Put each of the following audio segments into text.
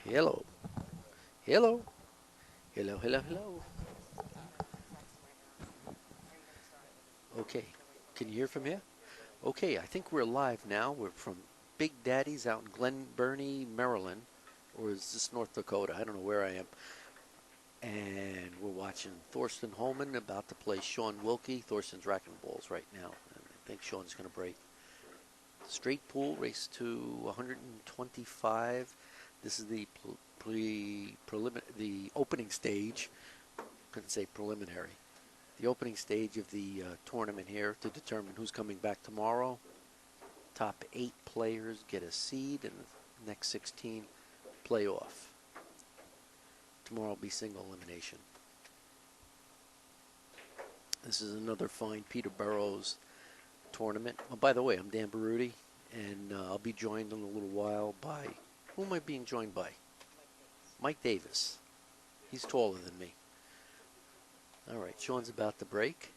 Hello. Hello. Hello, hello, hello. Okay. Can you hear from here? Okay, I think we're live now. We're from Big Daddy's out in Glen Burnie, Maryland. Or is this North Dakota? I don't know where I am. And we're watching Thorsten Hohmann about to play Shaun Wilkie. Thorsten's racking balls right now. And I think Shaun's going to break. Straight pool, race to 125. This is the the opening stage. Couldn't say preliminary. The opening stage of the tournament here to determine who's coming back tomorrow. Top 8 players get a seed, and the next 16 play off. Tomorrow will be single elimination. This is another fine Peterborough's tournament. Oh, by the way, I'm Dan Barouty, and I'll be joined in a little while by, who am I being joined by? Mike Davis. He's taller than me. All right, Shaun's about to break.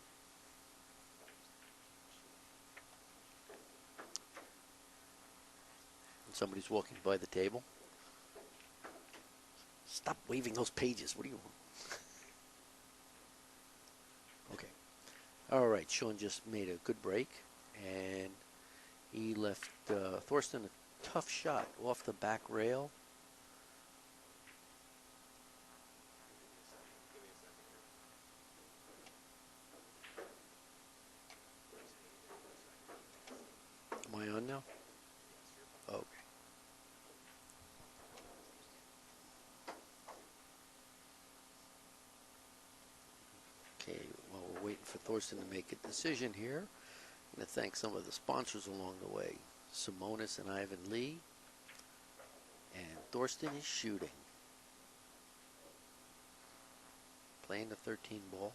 Somebody's walking by the table. Stop waving those pages. What do you want? Okay. All right. Shaun just made a good break, and he left Thorsten a tough shot off the back rail. Am I on now? Okay. Okay. While we're waiting for Thorsten to make a decision here, I'm going to thank some of the sponsors along the way. Simonis and Ivan Lee. And Thorsten is shooting. Playing the 13 ball.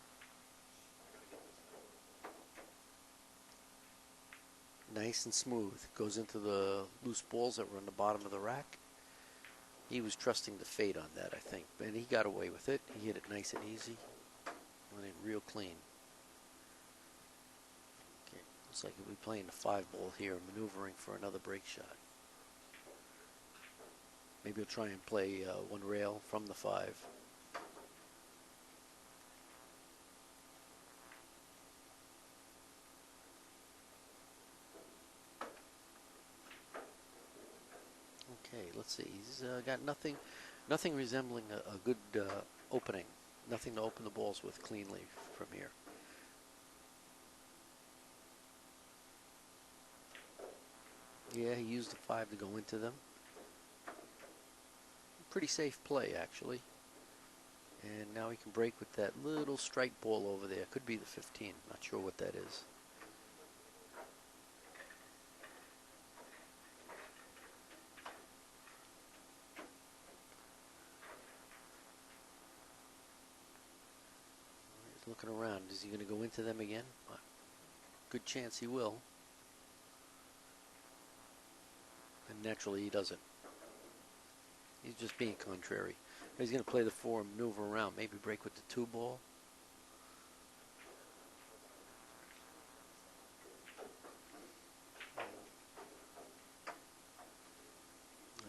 Nice and smooth. Goes into the loose balls that were on the bottom of the rack. He was trusting the fate on that, I think. And he got away with it. He hit it nice and easy. Went in real clean. Okay. Looks like he'll be playing the 5 ball here, maneuvering for another break shot. Maybe he'll try and play one rail from the 5. Okay, let's see. He's got nothing resembling a good opening. Nothing to open the balls with cleanly from here. Yeah, he used the 5 to go into them. Pretty safe play, actually. And now he can break with that little strike ball over there. Could be the 15. Not sure what that is. He's looking around. Is he going to go into them again? Good chance he will. And naturally he doesn't. He's just being contrary. He's going to play the 4 and maneuver around. Maybe break with the 2 ball.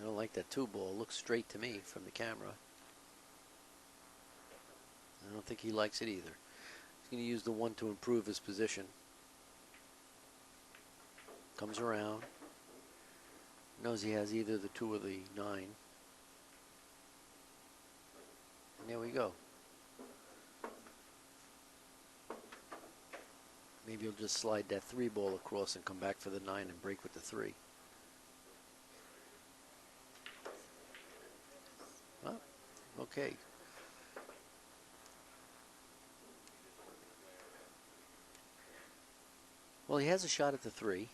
I don't like that 2 ball. It looks straight to me from the camera. I don't think he likes it either. He's going to use the 1 to improve his position. Comes around. Knows he has either the 2 or the 9. And there we go. Maybe he'll just slide that 3 ball across and come back for the 9 and break with the 3. Well, okay. Well, he has a shot at the 3.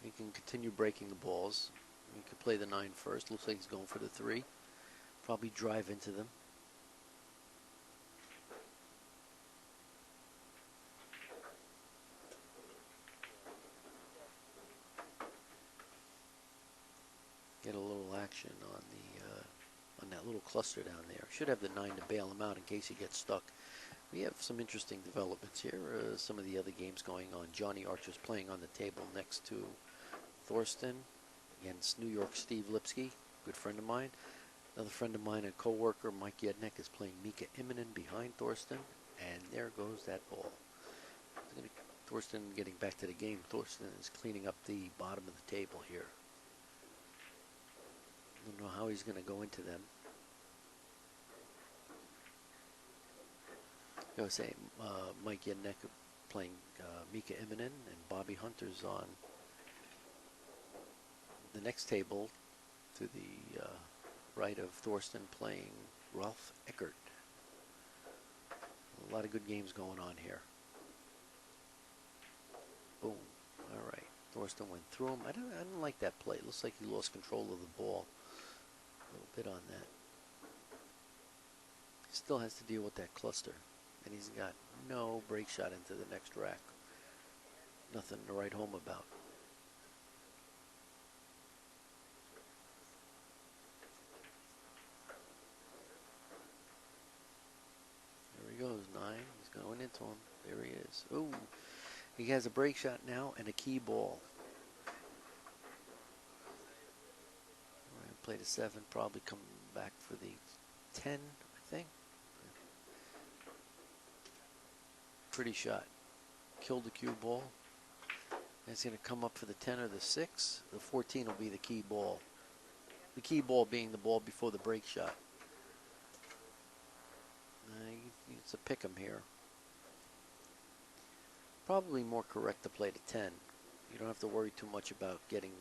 He can continue breaking the balls. He could play the 9 first. Looks like he's going for the 3. Probably drive into them. Get a little action on the on that little cluster down there. Should have the 9 to bail him out in case he gets stuck. We have some interesting developments here. Some of the other games going on. Johnny Archer's playing on the table next to Thorston against New York Steve Lipsky, good friend of mine. Another friend of mine, a co-worker, Mike Yednick, is playing Mika Immonen behind Thorsten, and there goes that ball. Thorsten getting back to the game. Thorsten is cleaning up the bottom of the table here. Don't know how he's going to go into them. I was saying, Mike Yednick playing Mika Immonen, and Bobby Hunter's on the next table to the right of Thorsten playing Ralph Eckert. A lot of good games going on here. Boom. All right. Thorsten went through him. I don't like that play. It looks like he lost control of the ball a little bit on that. He still has to deal with that cluster. And he's got no break shot into the next rack. Nothing to write home about. There he goes, 9. He's going into him. There he is. Ooh. He has a break shot now and a key ball. Play the 7, probably come back for the 10, I think. Pretty shot. Killed the cue ball. It's going to come up for the 10 or the 6. The 14 will be the key ball. The key ball being the ball before the break shot. It's a pick 'em here. Probably more correct to play the 10. You don't have to worry too much about getting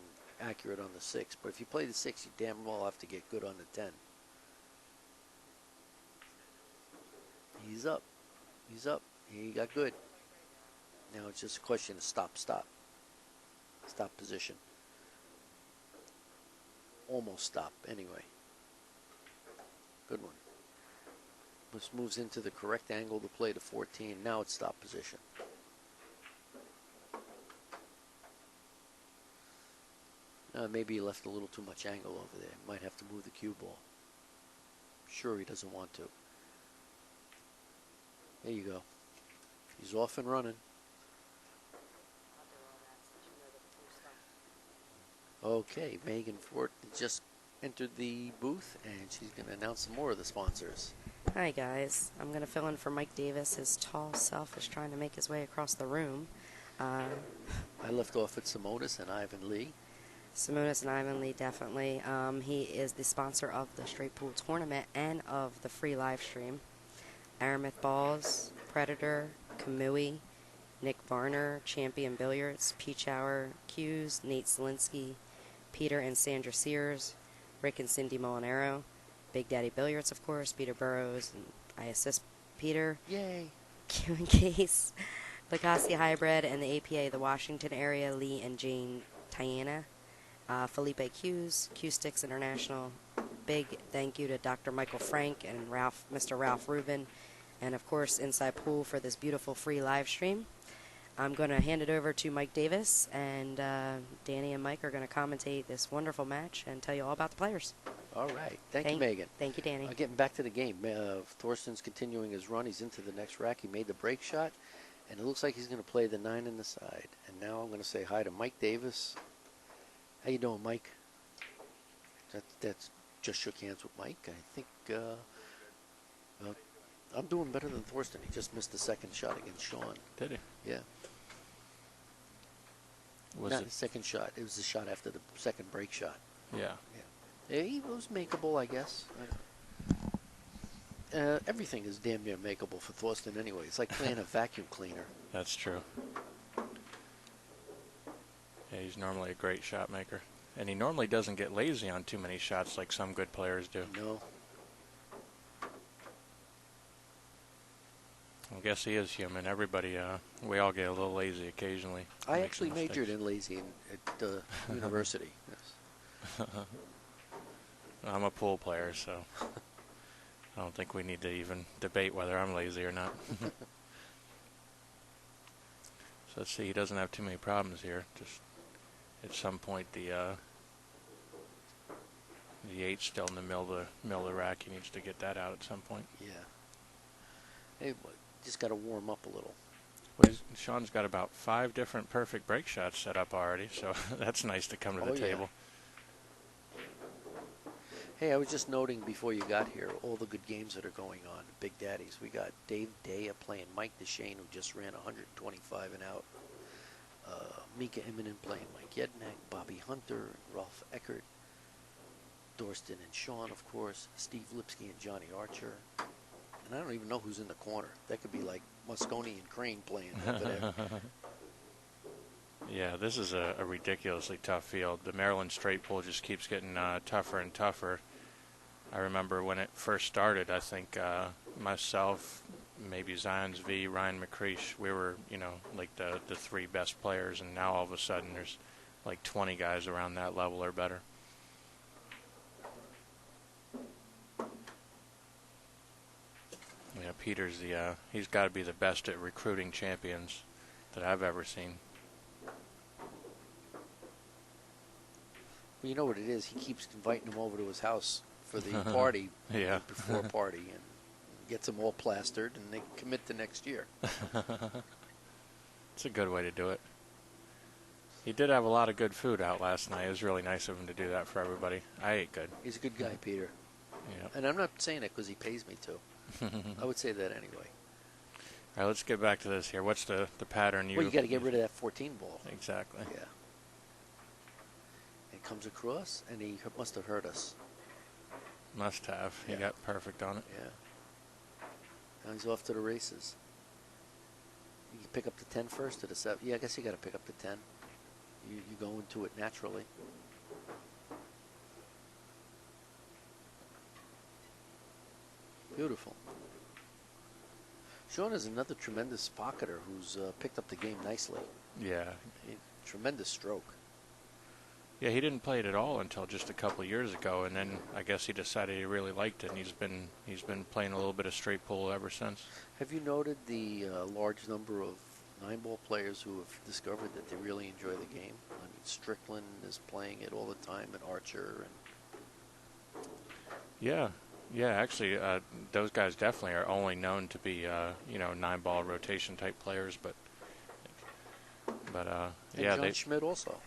accurate on the 6. But if you play the 6, you damn well have to get good on the 10. He's up. He's up. He got good. Now it's just a question of stop position. Almost stop, anyway. Good one. This moves into the correct angle to play the 14. Now it's stop position. Maybe he left a little too much angle over there. Might have to move the cue ball. Sure, he doesn't want to. There you go. He's off and running. Okay, Megan Fort just entered the booth, and she's going to announce some more of the sponsors. Hi, guys. I'm going to fill in for Mike Davis. His tall self is trying to make his way across the room. I left off at Simonis and Ivan Lee. Simonis and Ivan Lee, definitely. He is the sponsor of the Straight Pool Tournament and of the free live stream. Aramith Balls, Predator, Kamui, Nick Varner, Champion Billiards, Peach Hour, Hughes, Nate Zielinski, Peter and Sandra Sears, Rick and Cindy Molinaro, Big Daddy Billiards, of course, Peter Burrows, and I assist Peter. Yay! Q and Case, Lacassi Hybrid, and the APA, the Washington area, Lee and Jane Tiana, Felipe Hughes, Q Sticks International. Big thank you to Dr. Michael Frank and Mr. Ralph Rubin, and of course Inside Pool for this beautiful free live stream. I'm going to hand it over to Mike Davis, and Danny and Mike are going to commentate this wonderful match and tell you all about the players. All right. Thank you, Megan. Thank you, Danny. Getting back to the game, Thorsten's continuing his run. He's into the next rack. He made the break shot, and it looks like he's going to play the 9 in the side. And now I'm going to say hi to Mike Davis. How you doing, Mike? That's just shook hands with Mike. I think I'm doing better than Thorsten. He just missed the second shot against Shaun. Did he? Yeah. Not the second shot. It was the shot after the second break shot. Yeah. Yeah. He was makeable, I guess. Everything is damn near makeable for Thorsten anyway. It's like playing a vacuum cleaner. That's true. Yeah, he's normally a great shot maker. And he normally doesn't get lazy on too many shots like some good players do. No. I guess he is human. Everybody, we all get a little lazy occasionally. I actually majored in lazy at university. Yes. I'm a pool player, so I don't think we need to even debate whether I'm lazy or not. So let's see, he doesn't have too many problems here. Just at some point, the 8's still in the middle of the rack. He needs to get that out at some point. Yeah. Hey, just got to warm up a little. Well, Shaun's got about 5 different perfect break shots set up already, so that's nice to come to the table. Hey, I was just noting before you got here all the good games that are going on at Big Daddy's. We got Dave Daya playing Mike DeShane, who just ran 125 and out. Mika Immonen playing Mike Yednak, Bobby Hunter, Rolf Eckert, Thorsten and Shaun, of course, Steve Lipsky and Johnny Archer. And I don't even know who's in the corner. That could be like Moscone and Crane playing over there. Yeah, this is a ridiculously tough field. The Maryland straight pool just keeps getting tougher and tougher. I remember when it first started, I think myself, maybe Zions V, Ryan McCreesh, we were, like the three best players, and now all of a sudden there's like 20 guys around that level or better. Yeah, Peter's he's got to be the best at recruiting champions that I've ever seen. Well, you know what it is? He keeps inviting them over to his house for the party, Yeah. before party, and gets them all plastered, and they commit the next year. It's a good way to do it. He did have a lot of good food out last night. It was really nice of him to do that for everybody. I ate good. He's a good guy, Peter. Yeah. And I'm not saying it because he pays me to. I would say that anyway. All right, let's get back to this here. What's the pattern Well, you got to get rid of that 14 ball. Exactly. Yeah. It comes across, and he must have hurt us. Must have. He Yeah. got perfect on it. Yeah. Now he's off to the races. You pick up the 10 first or the 7? Yeah, I guess you got to pick up the 10. You go into it naturally. Beautiful. Shaun is another tremendous pocketer who's picked up the game nicely. Yeah. Tremendous stroke. Yeah, he didn't play it at all until just a couple of years ago, and then I guess he decided he really liked it, and he's been playing a little bit of straight pool ever since. Have you noted the large number of 9-ball players who have discovered that they really enjoy the game? I mean, Strickland is playing it all the time, and Archer, and Yeah, actually, those guys definitely are only known to be, 9-ball rotation type players, but yeah, John Schmidt also.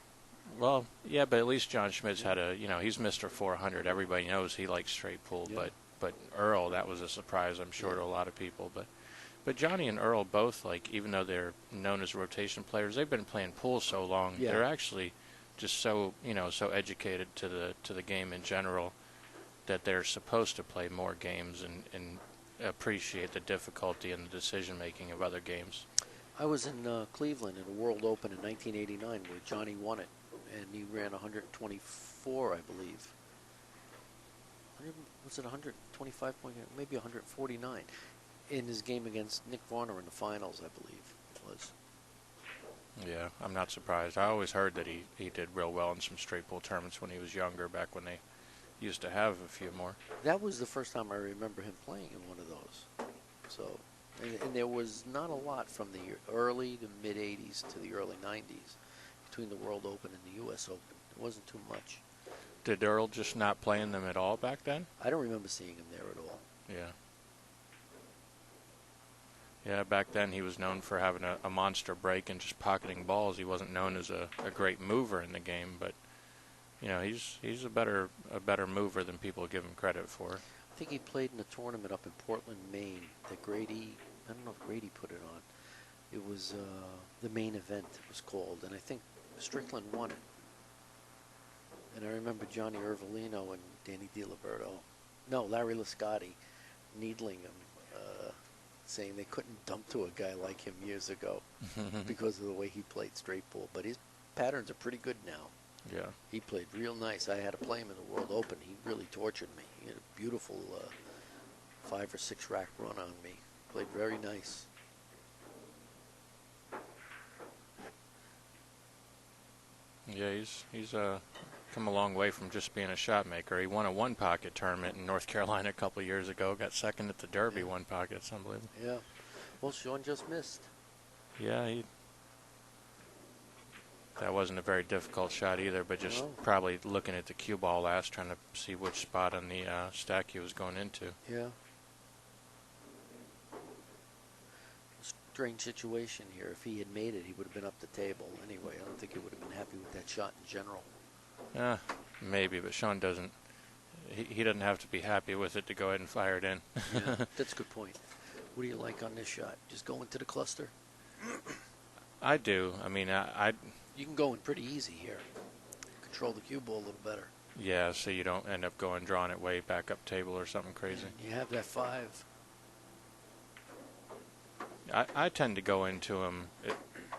Well, yeah, but at least John Schmidt's had he's Mr. 400. Everybody knows he likes straight pool, Yeah. but Earl, that was a surprise, I'm sure, to a lot of people. But Johnny and Earl both, like, even though they're known as rotation players, they've been playing pool so long. Yeah. They're actually just so educated to the game in general that they're supposed to play more games and appreciate the difficulty and the decision making of other games. I was in Cleveland in a World Open in 1989 where Johnny won it, and he ran 124, I believe. Was it 125 point? Maybe 149 in his game against Nick Varner in the finals, I believe it was. Yeah, I'm not surprised. I always heard that he did real well in some straight pool tournaments when he was younger, back when they used to have a few more. That was the first time I remember him playing in one of those. So, and there was not a lot from the early to mid 80s to the early 90s between the World Open and the U.S. Open. It wasn't too much. Did Earl just not play in them at all back then? I don't remember seeing him there at all. Yeah. Yeah, back then he was known for having a monster break and just pocketing balls. He wasn't known as a great mover in the game, but he's a better mover than people give him credit for. I think he played in a tournament up in Portland, Maine that Grady, I don't know if Grady put it on. It was the main event, it was called, and I think Strickland won it. And I remember Johnny Ervolino and Danny Larry Lascotti needling him, saying they couldn't dump to a guy like him years ago because of the way he played straight pool. But his patterns are pretty good now. Yeah. He played real nice. I had to play him in the World Open. He really tortured me. He had a beautiful 5 or 6 rack run on me. Played very nice. Yeah, he's come a long way from just being a shot maker. He won a one-pocket tournament in North Carolina a couple of years ago. Got second at the Derby one-pocket. It's unbelievable. Yeah. Well, Shaun just missed. Yeah, that wasn't a very difficult shot either, but just probably looking at the cue ball last, trying to see which spot on the stack he was going into. Yeah. Strange situation here. If he had made it, he would have been up the table anyway. I don't think he would have been happy with that shot in general. Maybe, but Shaun doesn't. he doesn't have to be happy with it to go ahead and fire it in. Yeah, that's a good point. What do you like on this shot? Just go into the cluster? I do. I mean, You can go in pretty easy here. Control the cue ball a little better. yeah, so you don't end up drawing it way back up table or something crazy. You have that 5. I tend to go into them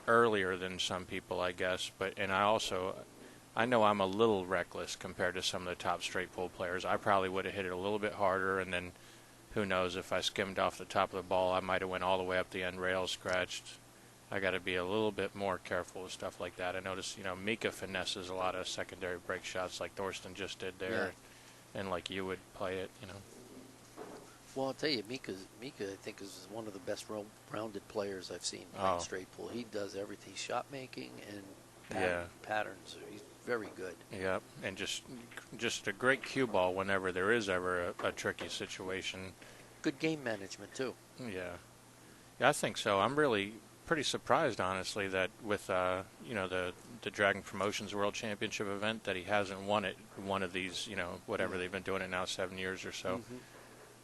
earlier than some people, I guess, and I know I'm a little reckless compared to some of the top straight pull players. I probably would have hit it a little bit harder, and then who knows, if I skimmed off the top of the ball, I might have went all the way up the end rail scratched. I got to be a little bit more careful with stuff like that. I notice, Mika finesses a lot of secondary break shots like Thorsten just did there, and like you would play it, Well, I'll tell you, Mika, I think, is one of the best rounded players I've seen playing straight pull. He does everything, shot making and patterns. He's very good. Yeah, and just a great cue ball whenever there is ever a tricky situation. Good game management, too. Yeah, I think so. I'm really pretty surprised, honestly, that with the Dragon Promotions World Championship event that he hasn't won it one of these, whatever they've been doing it now 7 years or so. Mm-hmm.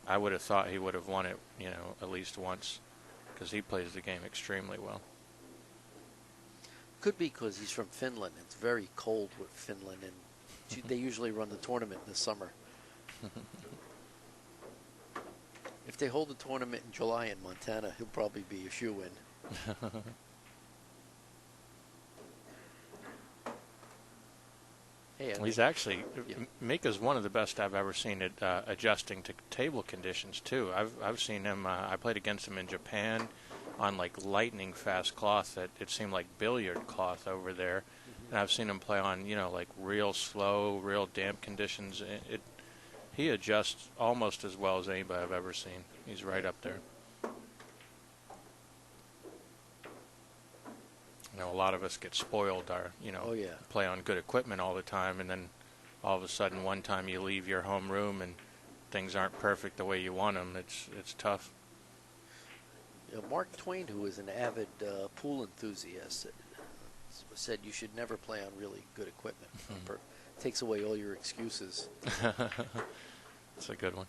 I would have thought he would have won it, at least once, because he plays the game extremely well. Could be because he's from Finland. It's very cold with Finland, and they usually run the tournament in the summer. If they hold a tournament in July in Montana, he'll probably be a shoe-in. Hey, he's actually, Mika's one of the best I've ever seen at adjusting to table conditions, too. I've seen him, I played against him in Japan on like lightning fast cloth that it seemed like billiard cloth over there. Mm-hmm. And I've seen him play on, like real slow, real damp conditions. He adjusts almost as well as anybody I've ever seen. He's right up there. A lot of us get spoiled, play on good equipment all the time, and then all of a sudden one time you leave your home room and things aren't perfect the way you want them. It's tough. Mark Twain, who is an avid pool enthusiast, said you should never play on really good equipment. Mm-hmm. Takes away all your excuses. That's a good one.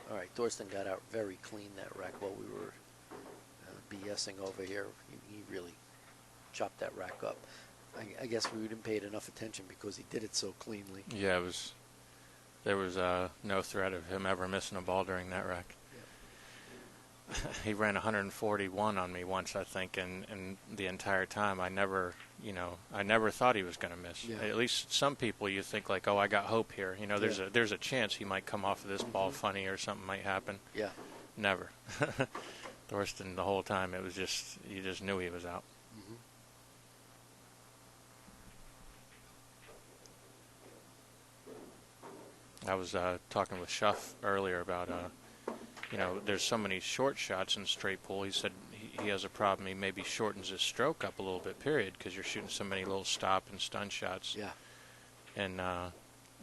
All right, Thorston got out very clean that rack while we were BSing over here. He really chopped that rack up. I guess we didn't pay it enough attention because he did it so cleanly. Yeah, there was no threat of him ever missing a ball during that rack. Yeah. He ran 141 on me once, I think, and the entire time I never thought he was going to miss. Yeah. At least some people you think like, oh, I got hope here. There's a chance he might come off of this ball funny or something might happen. Yeah. Never. Thorsten, the whole time, it was just, you just knew he was out. Mm-hmm. I was talking with Schuff earlier about, there's so many short shots in straight pull. He said he has a problem. He maybe shortens his stroke up a little bit, period, because you're shooting so many little stop and stun shots. Yeah. And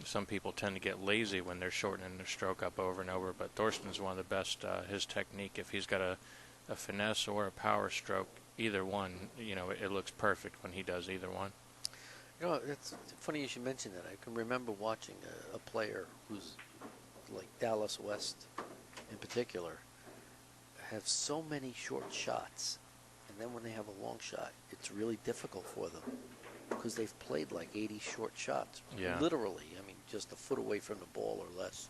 some people tend to get lazy when they're shortening their stroke up over and over, but Thorsten's one of the best. His technique, if he's got a finesse or a power stroke, either one, it looks perfect when he does either one. It's funny you should mention that. I can remember watching a player who's like Dallas West in particular have so many short shots, and then when they have a long shot, it's really difficult for them because they've played like 80 short shots. Yeah. Literally, just a foot away from the ball or less.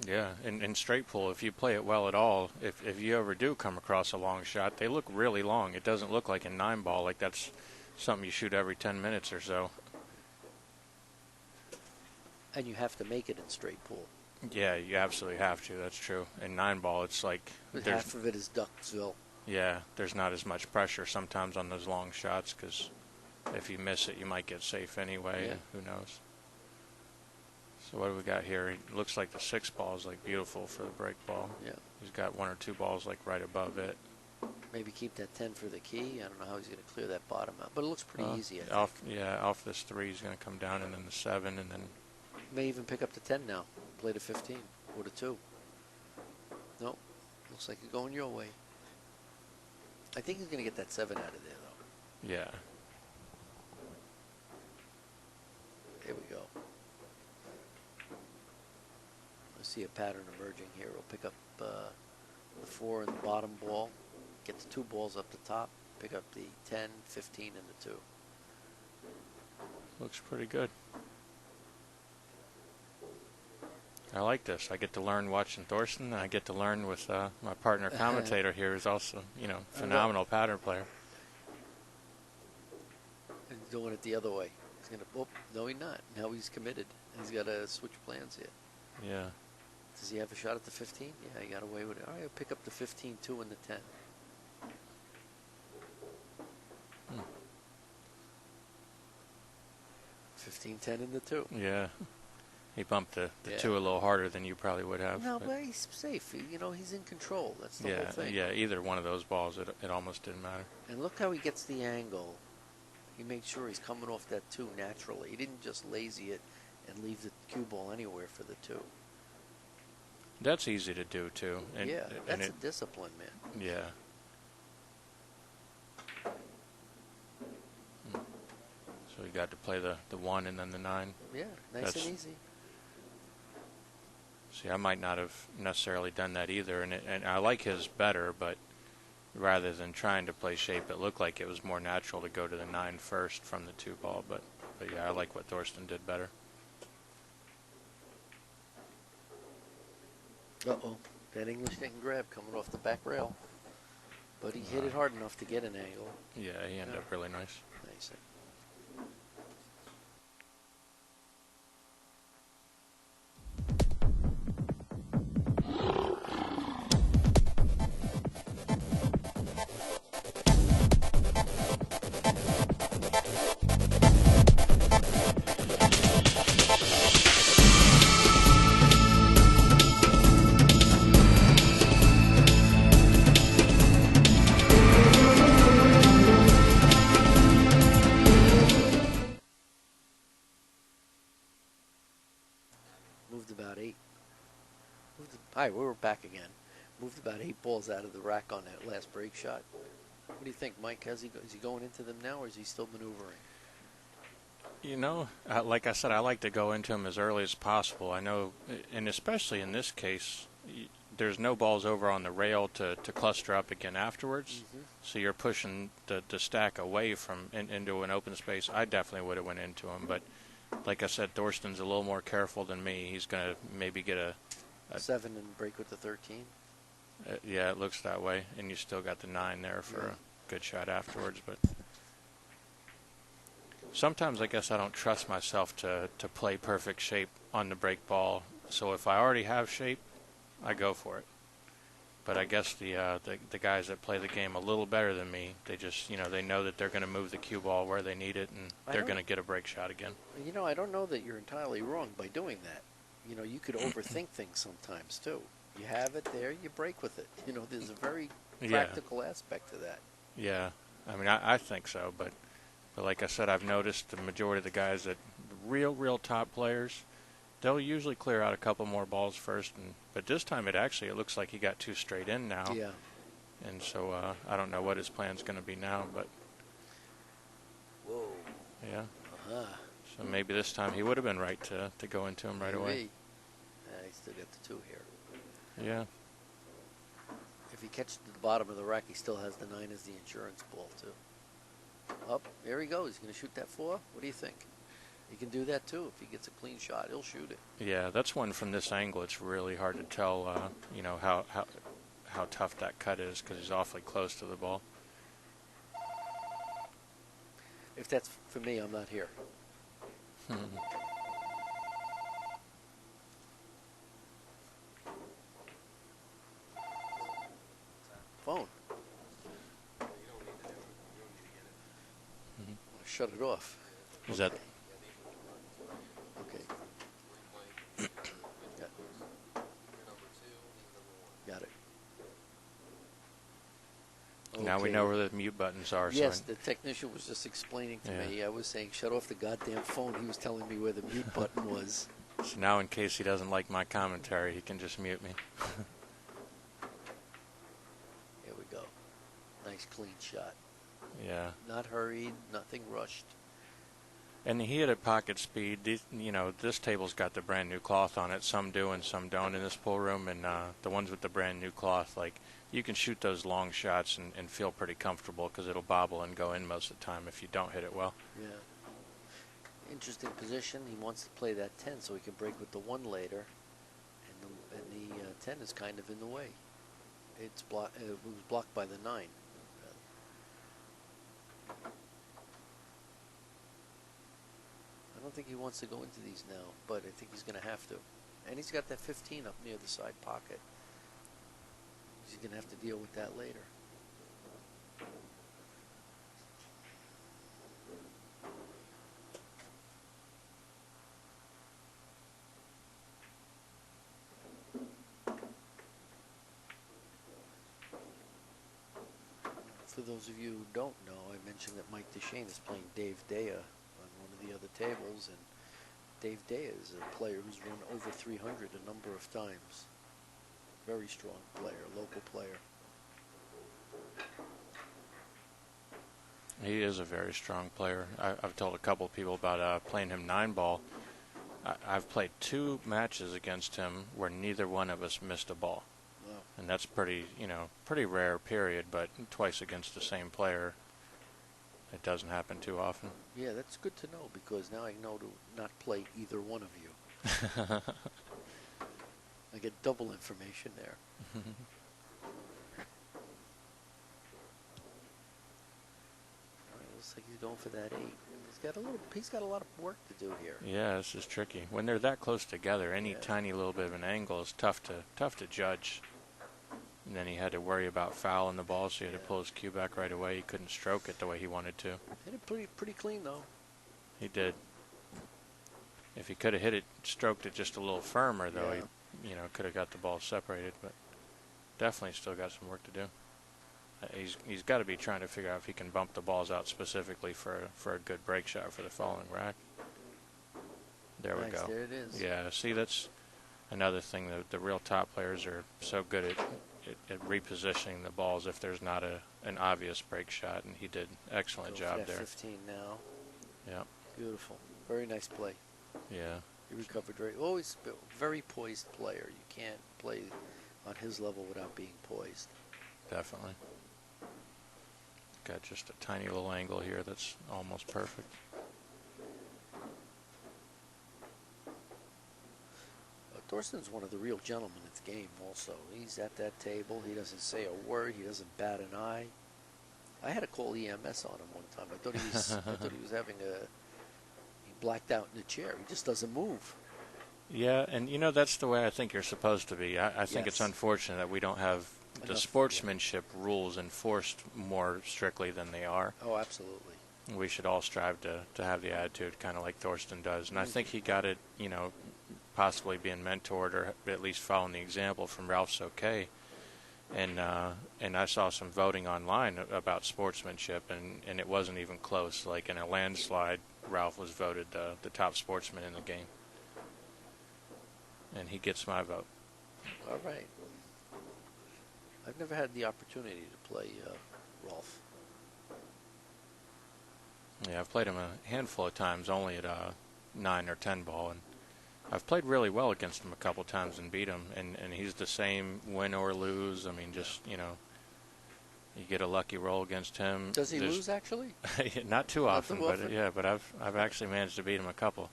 Yeah, in straight pull, if you play it well at all, if you ever do come across a long shot, they look really long. It doesn't look like a 9-ball, like that's something you shoot every 10 minutes or so. And you have to make it in straight pull. Yeah, you absolutely have to. That's true. In 9-ball, it's like half of it is Ducksville. Yeah, there's not as much pressure sometimes on those long shots because if you miss it, you might get safe anyway. Yeah. Who knows? So what do we got here? It looks like the 6-ball is like beautiful for the break ball. Yeah. He's got 1 or 2 balls like right above it. Maybe keep that 10 for the key. I don't know how he's going to clear that bottom out, but it looks pretty easy. I think. Off this 3, he's going to come down, and then the 7, and then may even pick up the 10 now. Play the 15 or the 2. Nope. Looks like it's going your way. I think he's going to get that 7 out of there, though. Yeah. see a pattern emerging here. We'll pick up the 4 in the bottom ball, get the 2 balls up the top, pick up the 10, 15, and the 2. Looks pretty good. I like this. I get to learn watching Thorsten, and I get to learn with my partner commentator here, who's also, phenomenal pattern player. And doing it the other way. He's gonna. Oh, no, he's not. Now he's committed. He's got to switch plans here. Yeah. Does he have a shot at the 15? Yeah, he got away with it. All right, I'll pick up the 15, 2, and the 10. Hmm. 15, 10, and the 2. Yeah. He bumped the Yeah. 2 a little harder than you probably would have. No, but he's safe. He's in control. That's the whole thing. Yeah, either one of those balls, it almost didn't matter. And look how he gets the angle. He made sure he's coming off that 2 naturally. He didn't just lazy it and leave the cue ball anywhere for the 2. That's easy to do, too. And, yeah, that's and a discipline, man. Yeah. So you got to play the 1 and then the 9. Yeah, nice and easy. See, I might not have necessarily done that either, and I like his better, but rather than trying to play shape, it looked like it was more natural to go to the 9 first from the 2 ball, but yeah, I like what Thorsten did better. Uh-oh. That English getting grabbed coming off the back rail. But he hit it hard enough to get an angle. Yeah, he ended up really nice. Nice. All right, we're back again. Moved about 8 balls out of the rack on that last break shot. What do you think, Mike? Is he going into them now, or is he still maneuvering? Like I said, I like to go into them as early as possible. I know, and especially in this case, there's no balls over on the rail to cluster up again afterwards. Mm-hmm. So you're pushing the stack away from into an open space. I definitely would have went into him, but like I said, Thorsten's a little more careful than me. He's going to maybe get a 7 and break with the 13. Yeah, it looks that way, and you still got the 9 there for a good shot afterwards. But sometimes I guess I don't trust myself to play perfect shape on the break ball. So if I already have shape, I go for it. But I guess the guys that play the game a little better than me, they just they know that they're going to move the cue ball where they need it, and they're going to get a break shot again. I don't know that you're entirely wrong by doing that. You could overthink things sometimes too. You have it there, you break with it. There's a very practical aspect to that. Yeah, I mean, I think so, but like I said, I've noticed the majority of the guys that real top players, they'll usually clear out a couple more balls first, but this time it looks like he got 2 straight in now. Yeah. And so I don't know what his plan's going to be now, but. Whoa. Yeah. Uh-huh. So maybe this time he would have been right to go into him right away. He's still got the 2 here. Yeah. If he catches the bottom of the rack, he still has the 9 as the insurance ball, too. Up, there he goes. He's going to shoot that 4. What do you think? He can do that, too. If he gets a clean shot, he'll shoot it. Yeah, that's one from this angle. It's really hard to tell, how tough that cut is because he's awfully close to the ball. If that's for me, I'm not here. Phone. Shut it off. Is that? Okay. Got it. Now we know where the mute buttons are. Yes, the technician was just explaining to me. I was saying, shut off the goddamn phone. He was telling me where the mute button was. So now in case he doesn't like my commentary, he can just mute me. Here we go. Nice clean shot. Yeah. Not hurried, nothing rushed. And he had a pocket speed. This table's got the brand new cloth on it. Some do and some don't in this pool room. And the ones with the brand new cloth, like, you can shoot those long shots and feel pretty comfortable because it'll bobble and go in most of the time if you don't hit it well. Yeah. Interesting position. He wants to play that 10 so he can break with the 1 later. And the 10 is kind of in the way. It was blocked by the 9. I don't think he wants to go into these now, but I think he's going to have to. And he's got that 15 up near the side pocket. He's going to have to deal with that later. For those of you who don't know, I mentioned that Mike DeShane is playing Dave Dea on one of the other tables, and Dave Dea is a player who's run over 300 a number of times. Very strong player, local player. He is a very strong player. I've told a couple of people about playing him 9-ball. I've played 2 matches against him where neither one of us missed a ball. Wow. And that's pretty rare period, but twice against the same player, it doesn't happen too often. Yeah, that's good to know, because now I know to not play either one of you. I get double information there. Looks like he's going for that 8. He's got a lot of work to do here. Yeah, this is tricky. When they're that close together, any tiny little bit of an angle is tough to judge. And then he had to worry about fouling the ball, so he had to pull his cue back right away. He couldn't stroke it the way he wanted to. Hit it pretty clean though. He did. If he could have stroked it just a little firmer though, he could have got the ball separated. But definitely still got some work to do. He's got to be trying to figure out if he can bump the balls out specifically for a good break shot for the following rack. There we go. There it is. Yeah, see, that's another thing that the real top players are so good at repositioning the balls if there's not an obvious break shot, and he did an excellent job there. 15 now. Yeah. Beautiful. Very nice play. Yeah. He recovered very. Always a very poised player. You can't play on his level without being poised. Definitely. Got just a tiny little angle here that's almost perfect. Thorston's one of the real gentlemen in the game also. He's at that table. He doesn't say a word. He doesn't bat an eye. I had to call EMS on him one time. I thought he was having he blacked out in the chair. He just doesn't move. Yeah, and that's the way I think you're supposed to be. I think it's unfortunate that we don't have the sportsmanship rules enforced more strictly than they are. Oh, absolutely. We should all strive to have the attitude kind of like Thorsten does. And I think he got it, possibly being mentored or at least following the example from Ralph's okay. And I saw some voting online about sportsmanship, and it wasn't even close. Like in a landslide, Ralph was voted the top sportsman in the game. And he gets my vote. All right. I've never had the opportunity to play Rolf. Yeah, I've played him a handful of times, only at 9 or 10 ball, and I've played really well against him a couple times and beat him, and he's the same win or lose. I mean, just, you get a lucky roll against him. Does he lose, actually? Not too often, but I've actually managed to beat him a couple.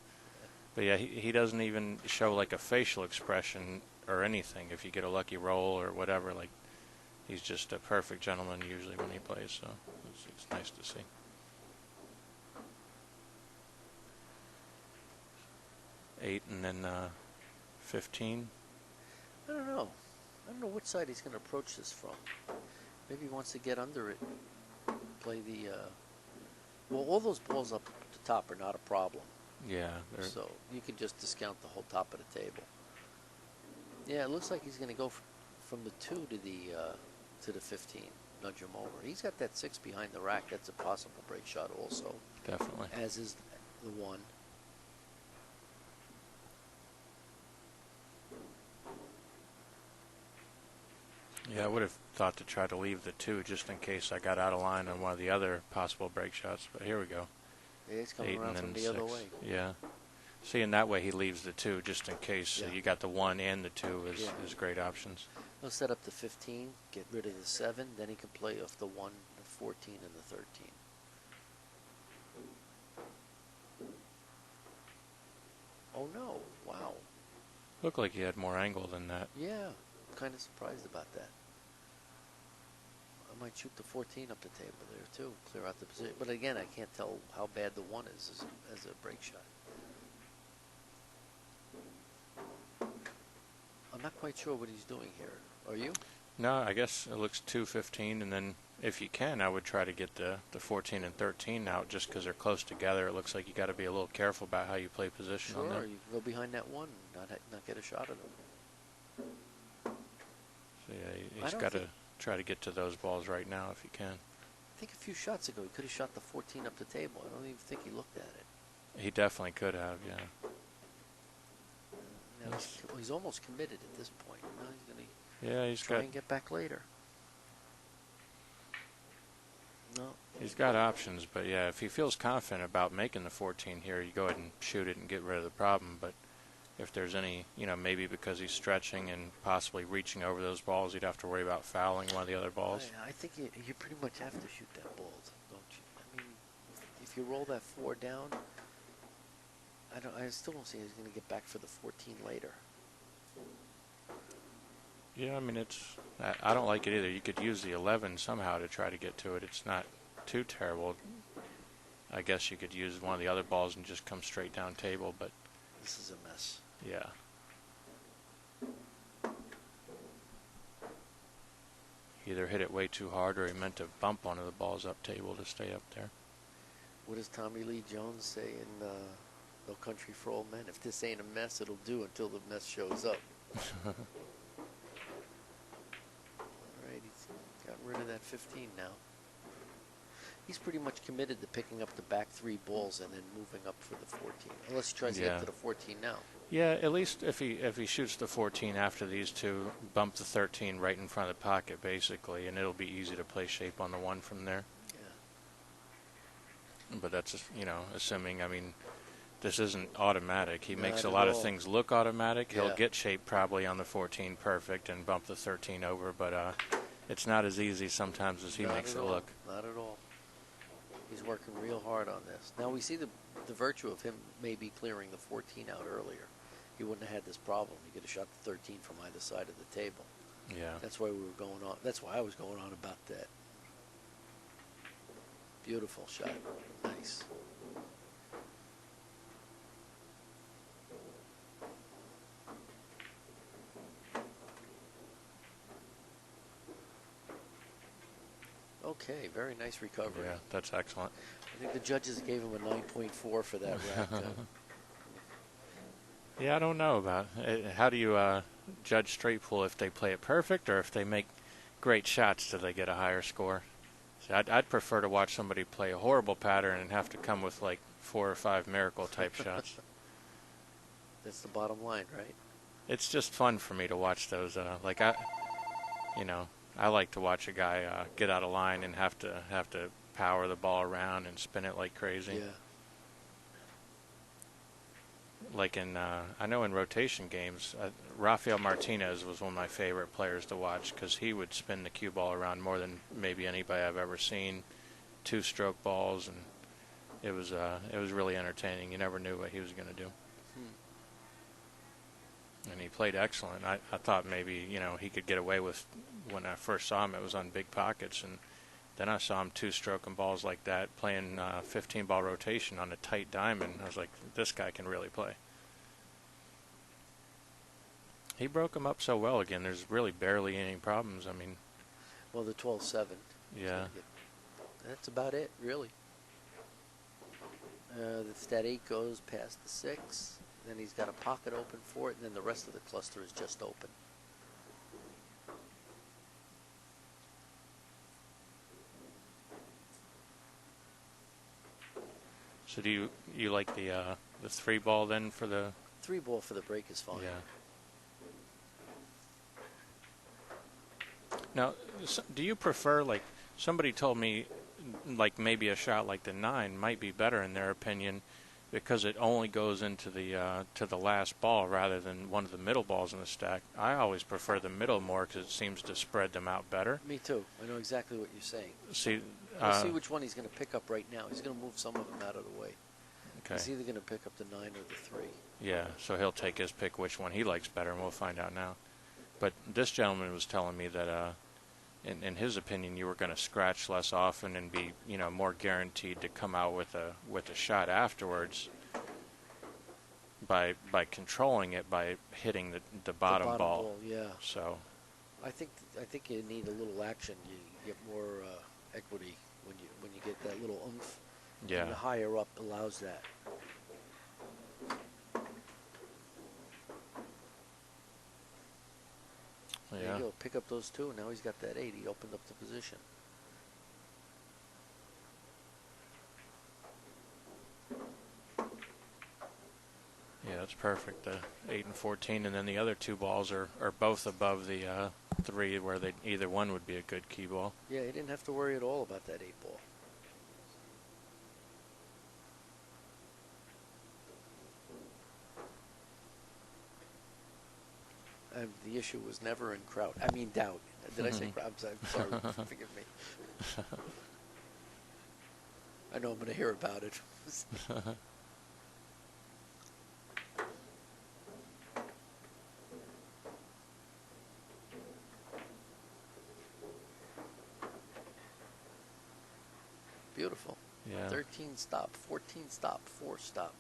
But yeah, he doesn't even show like a facial expression or anything if you get a lucky roll or whatever. Like, he's just a perfect gentleman usually when he plays, so it's nice to see. Eight and then 15. I don't know. I don't know which side he's going to approach this from. Maybe he wants to get under it. Play the... well, all those balls up at the top are not a problem. Yeah. So you can just discount the whole top of the table. Yeah, it looks like he's going to go from the 2 to the 15. Nudge him over. He's got that 6 behind the rack. That's a possible break shot also. Definitely. As is the 1. Yeah, I would have thought to try to leave the 2 just in case I got out of line on one of the other possible break shots. But here we go. Yeah, he's coming 8 around and from then the 6. other way. Yeah. See, in that way he leaves the 2 just in case. So Yeah. you got the 1 and the 2 Yeah. as great options. He'll set up the 15, get rid of the 7, then he can play off the 1, the 14, and the 13. Oh no, wow. Looked like he had more angle than that. Yeah, I'm kind of surprised about that. I might shoot the 14 up the table there too, clear out the position. But again, I can't tell how bad the 1 is as a break shot. I'm not quite sure what he's doing here. Are you? No, I guess it looks 2-15, and then if you can, I would try to get the 14 and 13 out just because they're close together. It looks like you got to be a little careful about how you play position on Sure, them. you can go behind that 1 and not get a shot of them. So yeah, he's got to try to get to those balls right now if he can. I think a few shots ago he could have shot the 14 up the table. I don't even think he looked at it. He definitely could have, yeah. Now he's almost committed at this point. Now he's going to Yeah, try and get back later. No. He's got options, but yeah, if he feels confident about making the 14 here, you go ahead and shoot it and get rid of the problem. But if there's any, maybe because he's stretching and possibly reaching over those balls, you'd have to worry about fouling one of the other balls. I think you pretty much have to shoot that ball, don't you? I mean, if you roll that 4 down, I still don't see he's going to get back for the 14 later. Yeah, I mean, I don't like it either. You could use the 11 somehow to try to get to it. It's not too terrible. I guess you could use one of the other balls and just come straight down table, but this is a mess. Yeah. Either hit it way too hard or he meant to bump one of the balls up table to stay up there. What does Tommy Lee Jones say in No Country for Old Men? If this ain't a mess, it'll do until the mess shows up. All right, he's gotten rid of that 15 now. He's pretty much committed to picking up the back 3 balls and then moving up for the 14. Unless he tries to get to the 14 now. Yeah, at least if he shoots the 14 after these 2, bump the 13 right in front of the pocket, basically, and it'll be easy to play shape on the 1 from there. Yeah. But that's, assuming, this isn't automatic. He makes a Not lot at of all. things look automatic. Yeah. He'll get shape probably on the 14 perfect and bump the 13 over, but it's not as easy sometimes as he makes it look. Not at all. He's working real hard on this. Now we see the virtue of him maybe clearing the 14 out earlier. He wouldn't have had this problem. He could have shot the 13 from either side of the table. Yeah. That's why we were going on. That's why I was going on about that. Beautiful shot. Nice. Okay, very nice recovery. Yeah, that's excellent. I think the judges gave him a 9.4 for that rack. Yeah, I don't know about it. How do you judge straight pool if they play it perfect or if they make great shots? Do they get a higher score? See, I'd prefer to watch somebody play a horrible pattern and have to come with like 4 or 5 miracle type shots. That's the bottom line, right? It's just fun for me to watch those. I like to watch a guy get out of line and have to power the ball around and spin it like crazy. Yeah. Like I know in rotation games, Rafael Martinez was one of my favorite players to watch because he would spin the cue ball around more than maybe anybody I've ever seen. 2-stroke balls, and it was really entertaining. You never knew what he was going to do. And he played excellent. I thought maybe he could get away with, when I first saw him, it was on big pockets, and then I saw him 2-stroking balls like that, playing 15-ball rotation on a tight diamond. I was like, this guy can really play. He broke him up so well again. There's really barely any problems. Well, the 12-7. Yeah. That's about it, really. That 8 goes past the 6. Then he's got a pocket open for it, and then the rest of the cluster is just open. So do you like the 3-ball then for the 3-ball for the break is fine. Yeah. Now, do you prefer, like, somebody told me like maybe a shot like the 9 might be better in their opinion because it only goes into the to the last ball rather than one of the middle balls in the stack. I always prefer the middle more because it seems to spread them out better. Me too. I know exactly what you're saying. See, We'll see which one he's going to pick up right now. He's going to move some of them out of the way. Okay. He's either going to pick up the 9 or the 3. Yeah, so he'll take his pick which one he likes better, and we'll find out now. But this gentleman was telling me that, in his opinion, you were going to scratch less often and be, more guaranteed to come out with a shot afterwards by controlling it by hitting the bottom ball. Yeah. So, I think you need a little action. You get more equity when you get that little oomph. yeah. And the higher up allows that. There Yeah. you go. Pick up those 2. Now he's got that 8. He opened up the position. Yeah, that's perfect. 8 and 14, and then the other 2 balls are both above the 3, where either one would be a good key ball. Yeah, he didn't have to worry at all about that 8 ball. The issue was never in doubt. Did I say crowd? I'm sorry. Forgive me. I know I'm going to hear about it. Beautiful. Yeah. 13 stop, 14 stop, 4 stop.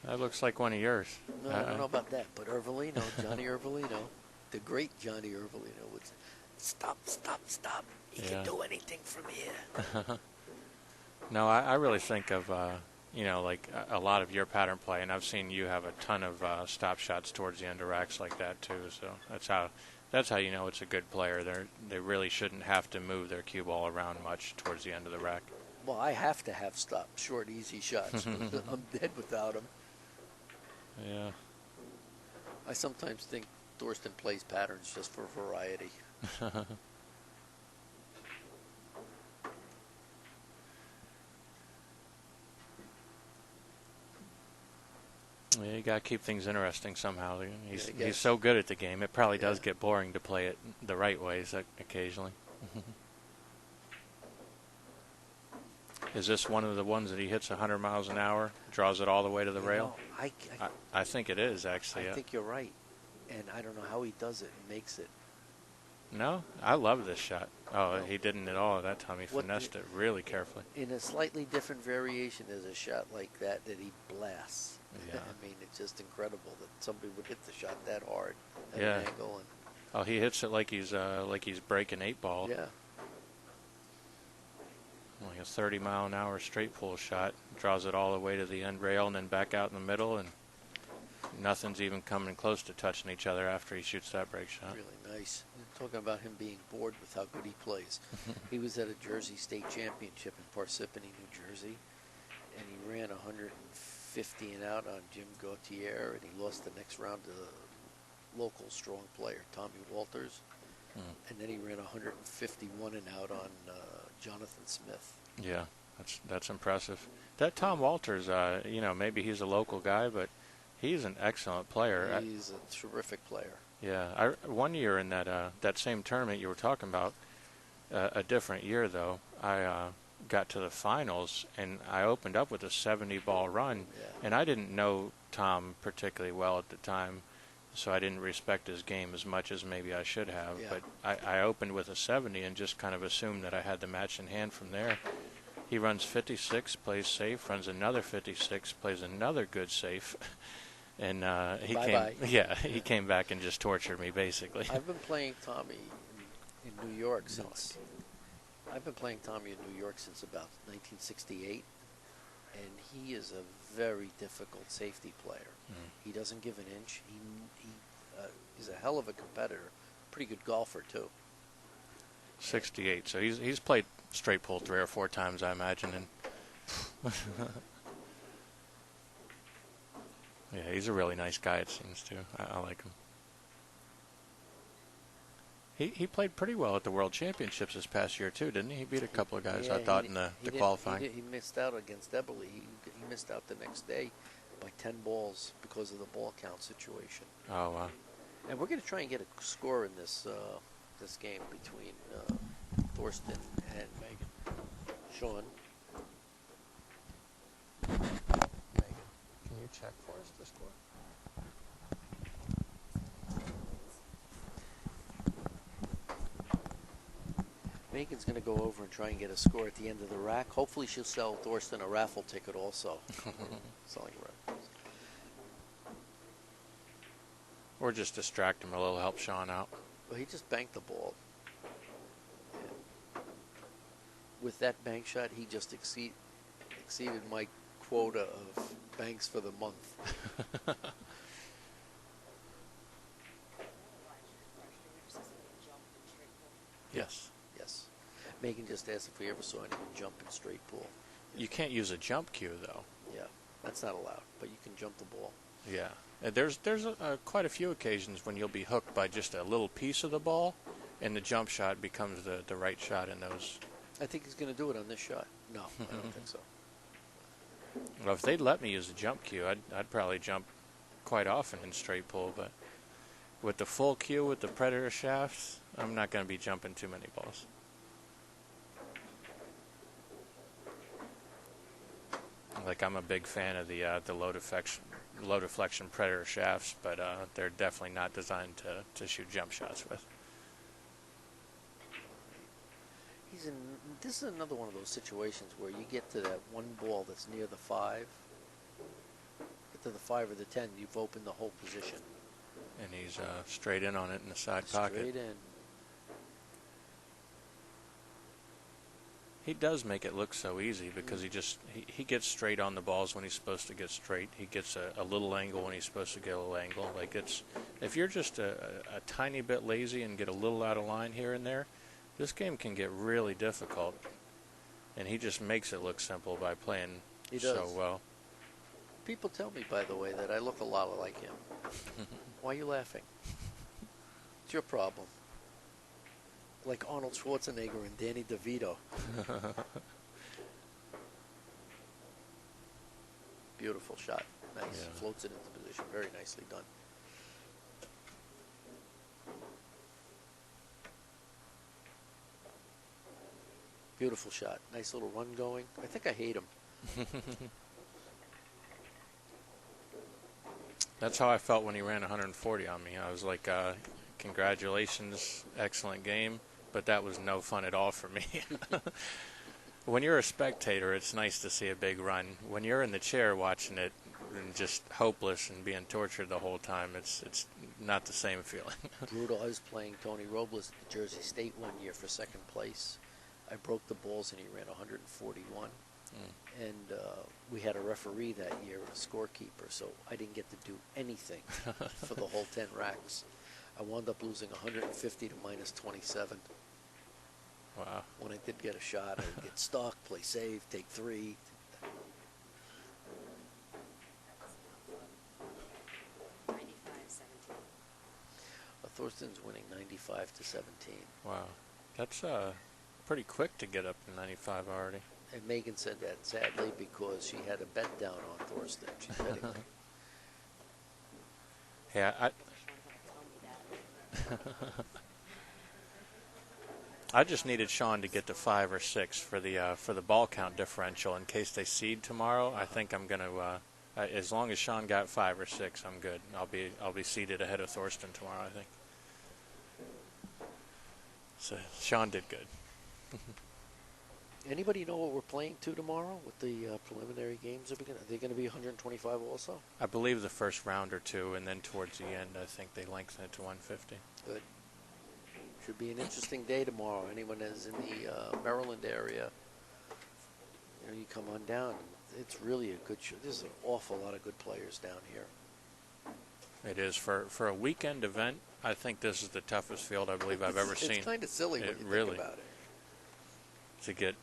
That looks like one of yours. No, I don't know about that, but Johnny Irvolino, the great Johnny Irvolino would say, stop, stop, stop. He can do anything from here. No, I really think of, like a lot of your pattern play, and I've seen you have a ton of stop shots towards the end of racks like that too. So that's how you know it's a good player. They really shouldn't have to move their cue ball around much towards the end of the rack. Well, I have to have stop, short, easy shots. I'm dead without them. Yeah. I sometimes think Thorsten plays patterns just for variety. Yeah, you got to keep things interesting somehow. He's so good at the game. It probably does get boring to play it the right ways occasionally. Is this one of the ones that he hits 100 miles an hour, draws it all the way to the rail? I think it is, actually. I think you're right. And I don't know how he does it and makes it. No, I love this shot. Oh, he didn't at all that time. He finessed it really carefully. In a slightly different variation, there's a shot like that he blasts. Yeah. I mean, it's just incredible that somebody would hit the shot that hard at Yeah. an angle. And Oh, he hits it like he's breaking 8-ball. yeah. Like a 30-mile-an-hour straight pull shot. Draws it all the way to the end rail and then back out in the middle, and nothing's even coming close to touching each other after he shoots that break shot. Really nice. Talking about him being bored with how good he plays. He was at a Jersey State Championship in Parsippany, New Jersey, and he ran 150 and out on Jim Gautier, and he lost the next round to the local strong player, Tommy Walters. And then he ran 151 and out on Jonathan Smith. Yeah, that's impressive. That Tom Walters, maybe he's a local guy, but he's an excellent player. He's a terrific player. Yeah, one year in that same tournament you were talking about, a different year though, I got to the finals and I opened up with a 70-ball run, and I didn't know Tom particularly well at the time, so I didn't respect his game as much as maybe I should have. Yeah. But I opened with a 70 and just kind of assumed that I had the match in hand from there. He runs 56, plays safe, runs another 56, plays another good safe. And he came back and just tortured me basically. I've been playing Tommy in New York since about 1968, and he is a very difficult safety player. He doesn't give an inch. He's a hell of a competitor. Pretty good golfer too. 68. So he's played straight pull 3 or 4 times, I imagine, and yeah, he's a really nice guy, it seems, too. I like him. He played pretty well at the World Championships this past year, too, didn't he? He beat a couple of guys, Yeah, I thought, in the qualifying. He missed out against Eberle. He missed out the next day by 10 balls because of the ball count situation. Oh, wow. And we're going to try and get a score in this this game between Thorsten and Shaun. Megan, can you check for us the score? Megan's going to go over and try and get a score at the end of the rack. Hopefully she'll sell Thorsten a raffle ticket also. Selling raffles. Or just distract him a little, help Shaun out. Well, he just banked the ball. And with that bank shot, he just exceeded my quota of banks for the month. Yes. Yes. Megan just asked if we ever saw anyone jump in straight pool. You can't use a jump cue, though. Yeah, that's not allowed, but you can jump the ball. Yeah. There's quite a few occasions when you'll be hooked by just a little piece of the ball, and the jump shot becomes the right shot in those. I think he's going to do it on this shot. No, I don't think so. Well, if they'd let me use a jump cue, I'd probably jump quite often in straight pull, but with the full cue with the Predator shafts, I'm not going to be jumping too many balls. Like, I'm a big fan of the low deflection Predator shafts, but they're definitely not designed to shoot jump shots with. This is another one of those situations where you get to that one ball that's near the 5. Get to the 5 or the 10, you've opened the whole position. And he's straight in on it in the side pocket. Straight in. He does make it look so easy because he gets straight on the balls when he's supposed to get straight. He gets a little angle when he's supposed to get a little angle. Like, if you're just a tiny bit lazy and get a little out of line here and there, this game can get really difficult. And he just makes it look simple by playing so well. People tell me, by the way, that I look a lot like him. Why are you laughing? It's your problem. Like Arnold Schwarzenegger and Danny DeVito. Beautiful shot. Nice. Yeah. Floats it into position. Very nicely done. Beautiful shot. Nice little run going. I think I hate him. That's how I felt when he ran 140 on me. I was like, congratulations, excellent game, but that was no fun at all for me. When you're a spectator, it's nice to see a big run. When you're in the chair watching it and just hopeless and being tortured the whole time, it's not the same feeling. Brutal. I was playing Tony Robles at the Jersey State one year for second place. I broke the balls and he ran 141. And we had a referee that year, a scorekeeper, so I didn't get to do anything for the whole 10 racks. I wound up losing 150 to minus 27. Wow. When I did get a shot, I would get stuck, play safe, take 3. Thorsten's winning 95 to 17. Wow. That's pretty quick to get up to 95 already. And Megan said that sadly because she had a bet down on Thorsten. She's betting on him. Yeah, I just needed Shaun to get to 5 or 6 for the ball count differential in case they seed tomorrow. I think I'm gonna as long as Shaun got 5 or 6, I'm good. I'll be seated ahead of Thorsten tomorrow, I think. So Shaun did good. Anybody know what we're playing to tomorrow? What the preliminary games are they going to be 125 also? I believe the first round or 2, and then towards the end, I think they lengthen it to 150. Good. Should be an interesting day tomorrow. Anyone that's in the Maryland area, you come on down. It's really a good show. There's an awful lot of good players down here. It is for a weekend event. I think this is the toughest field I believe I've ever seen. It's kind of silly when you think about it. To get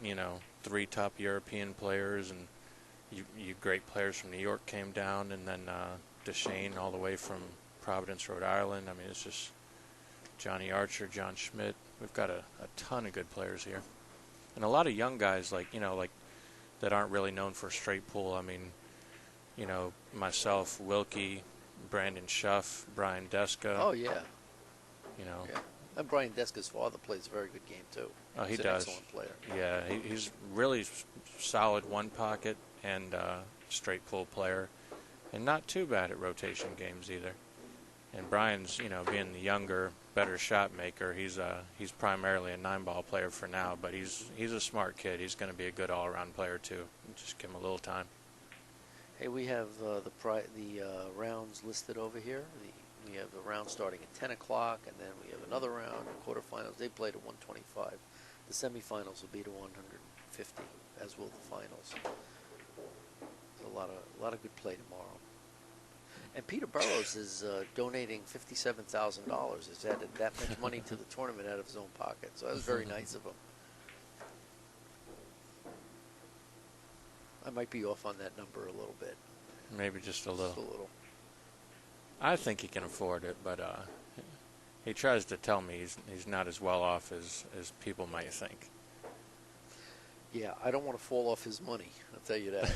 3 top European players and you great players from New York came down, and then DeShane all the way from Providence, Rhode Island. I mean, it's just Johnny Archer, John Schmidt. We've got a ton of good players here. And a lot of young guys, like, that aren't really known for straight pool. I mean, myself, Wilkie, Brandon Schuff, Brian Deska. Oh, yeah. Yeah. And Brian Deska's father plays a very good game, too. Oh, he He's does. an excellent player. Yeah, he's really solid one pocket and straight pull player, and not too bad at rotation games either. And Brian's, being the younger, better shot maker, he's primarily a 9-ball player for now, but he's a smart kid. He's going to be a good all-around player too. Just give him a little time. Hey, we have the rounds listed over here. We have the round starting at 10 o'clock, and then we have another round, the quarterfinals. They played at 125. The semifinals will be to 150, as will the finals. There's a lot of good play tomorrow. And Peter Burrows is donating $57,000. He's added that much money to the tournament out of his own pocket, so that was very nice of him. I might be off on that number a little bit. Maybe just a little. Just a little. I think he can afford it, but he tries to tell me he's not as well off as people might think. Yeah, I don't want to fall off his money, I'll tell you that.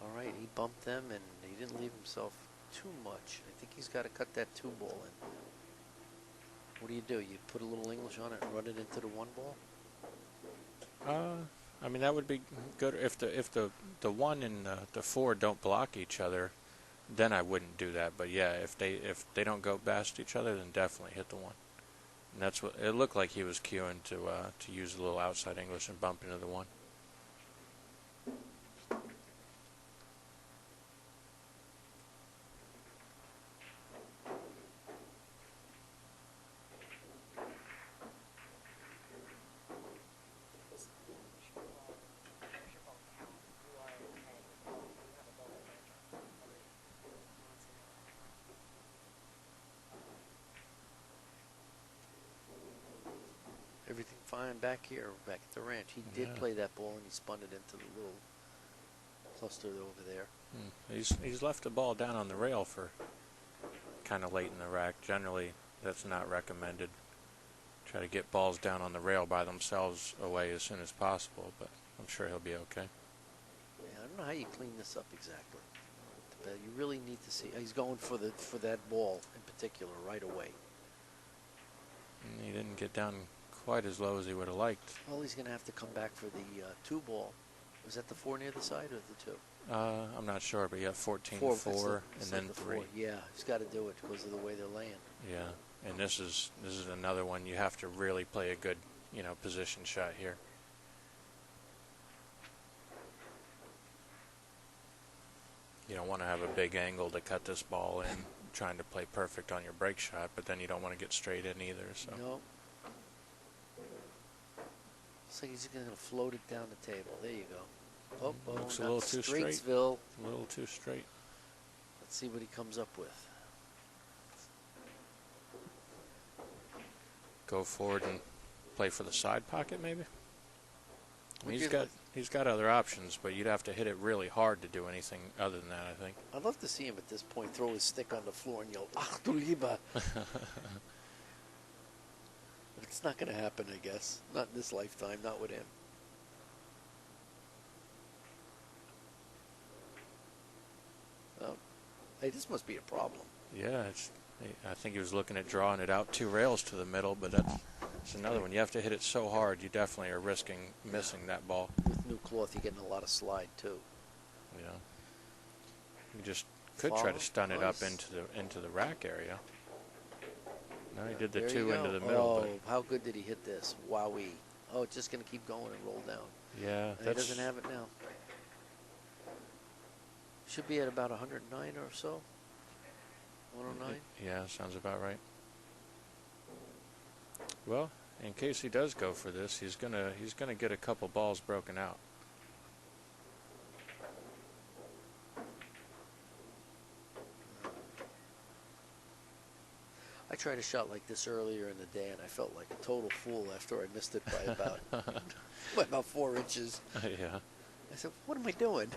All right, he bumped them, and he didn't leave himself too much. I think he's got to cut that 2-ball in. What do? You put a little English on it and run it into the 1-ball? I mean, that would be good if the 1 and the 4 don't block each other. Then I wouldn't do that. But yeah, if they don't go past each other, then definitely hit the 1. And that's what it looked like. He was cueing to use a little outside English and bump into the 1. Everything fine back here, back at the ranch. He did play that ball, and he spun it into the little cluster over there. He's left the ball down on the rail for kind of late in the rack. Generally, that's not recommended. Try to get balls down on the rail by themselves away as soon as possible, but I'm sure he'll be okay. Yeah, I don't know how you clean this up exactly. You really need to see. He's going for that ball in particular right away. And he didn't get down quite as low as he would have liked. Well, he's going to have to come back for the 2-ball. Was that the 4 near the side or the 2? I'm not sure, but yeah, 14, 4, and then 3. 4. Yeah, he's got to do it because of the way they're laying. Yeah, and this is another one you have to really play a good, position shot here. You don't want to have a big angle to cut this ball in, trying to play perfect on your break shot, but then you don't want to get straight in either. So. No. Looks like he's going to float it down the table. There you go. Oh, looks a little too straight. Straightsville. A little too straight. Let's see what he comes up with. Go forward and play for the side pocket, maybe. I mean, he's got other options, but you'd have to hit it really hard to do anything other than that, I think. I'd love to see him at this point throw his stick on the floor and yell, "Ach du lieber." It's not going to happen, I guess. Not in this lifetime, not with him. Oh, hey, this must be a problem. Yeah, I think he was looking at drawing it out 2 rails to the middle, but that's another one. You have to hit it so hard, you definitely are risking missing that ball. With new cloth, you're getting a lot of slide, too. Yeah. You just could try to stun it up into the rack area. No, he did the 2 into the middle. Oh, how good did he hit this? Wowee. Oh, it's just going to keep going and roll down. Yeah. He doesn't have it now. Should be at about 109 or so. 109? Yeah, sounds about right. Well, in case he does go for this, he's gonna get a couple balls broken out. I tried a shot like this earlier in the day, and I felt like a total fool after I missed it by about by about 4 inches. Yeah. I said, "What am I doing?"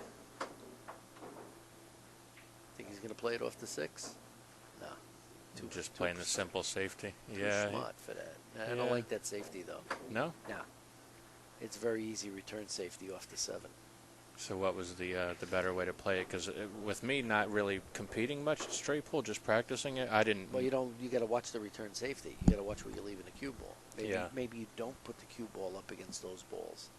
Think he's gonna play it off the 6? No. Just playing the simple safety. Too Yeah. smart for that. I Yeah. don't like that safety though. No? No. It's very easy return safety off the 7. So what was the better way to play it? Because with me not really competing much at straight pull, just practicing it, I didn't. Well, you got to watch the return safety. You got to watch where you're leaving the cue ball. Maybe you don't put the cue ball up against those balls.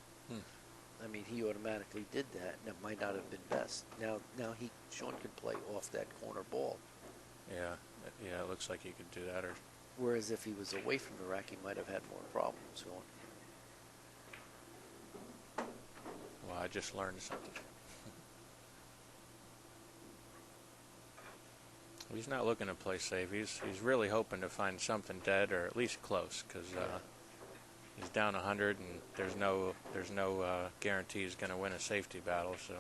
I mean, he automatically did that, and it might not have been best. Now Shaun can play off that corner ball. Yeah, it looks like he could do that. Or Whereas if he was away from the rack, he might have had more problems going. well, I just learned something. He's not looking to play safe. He's really hoping to find something dead or at least close, because he's down 100, and there's no guarantee he's going to win a safety battle. So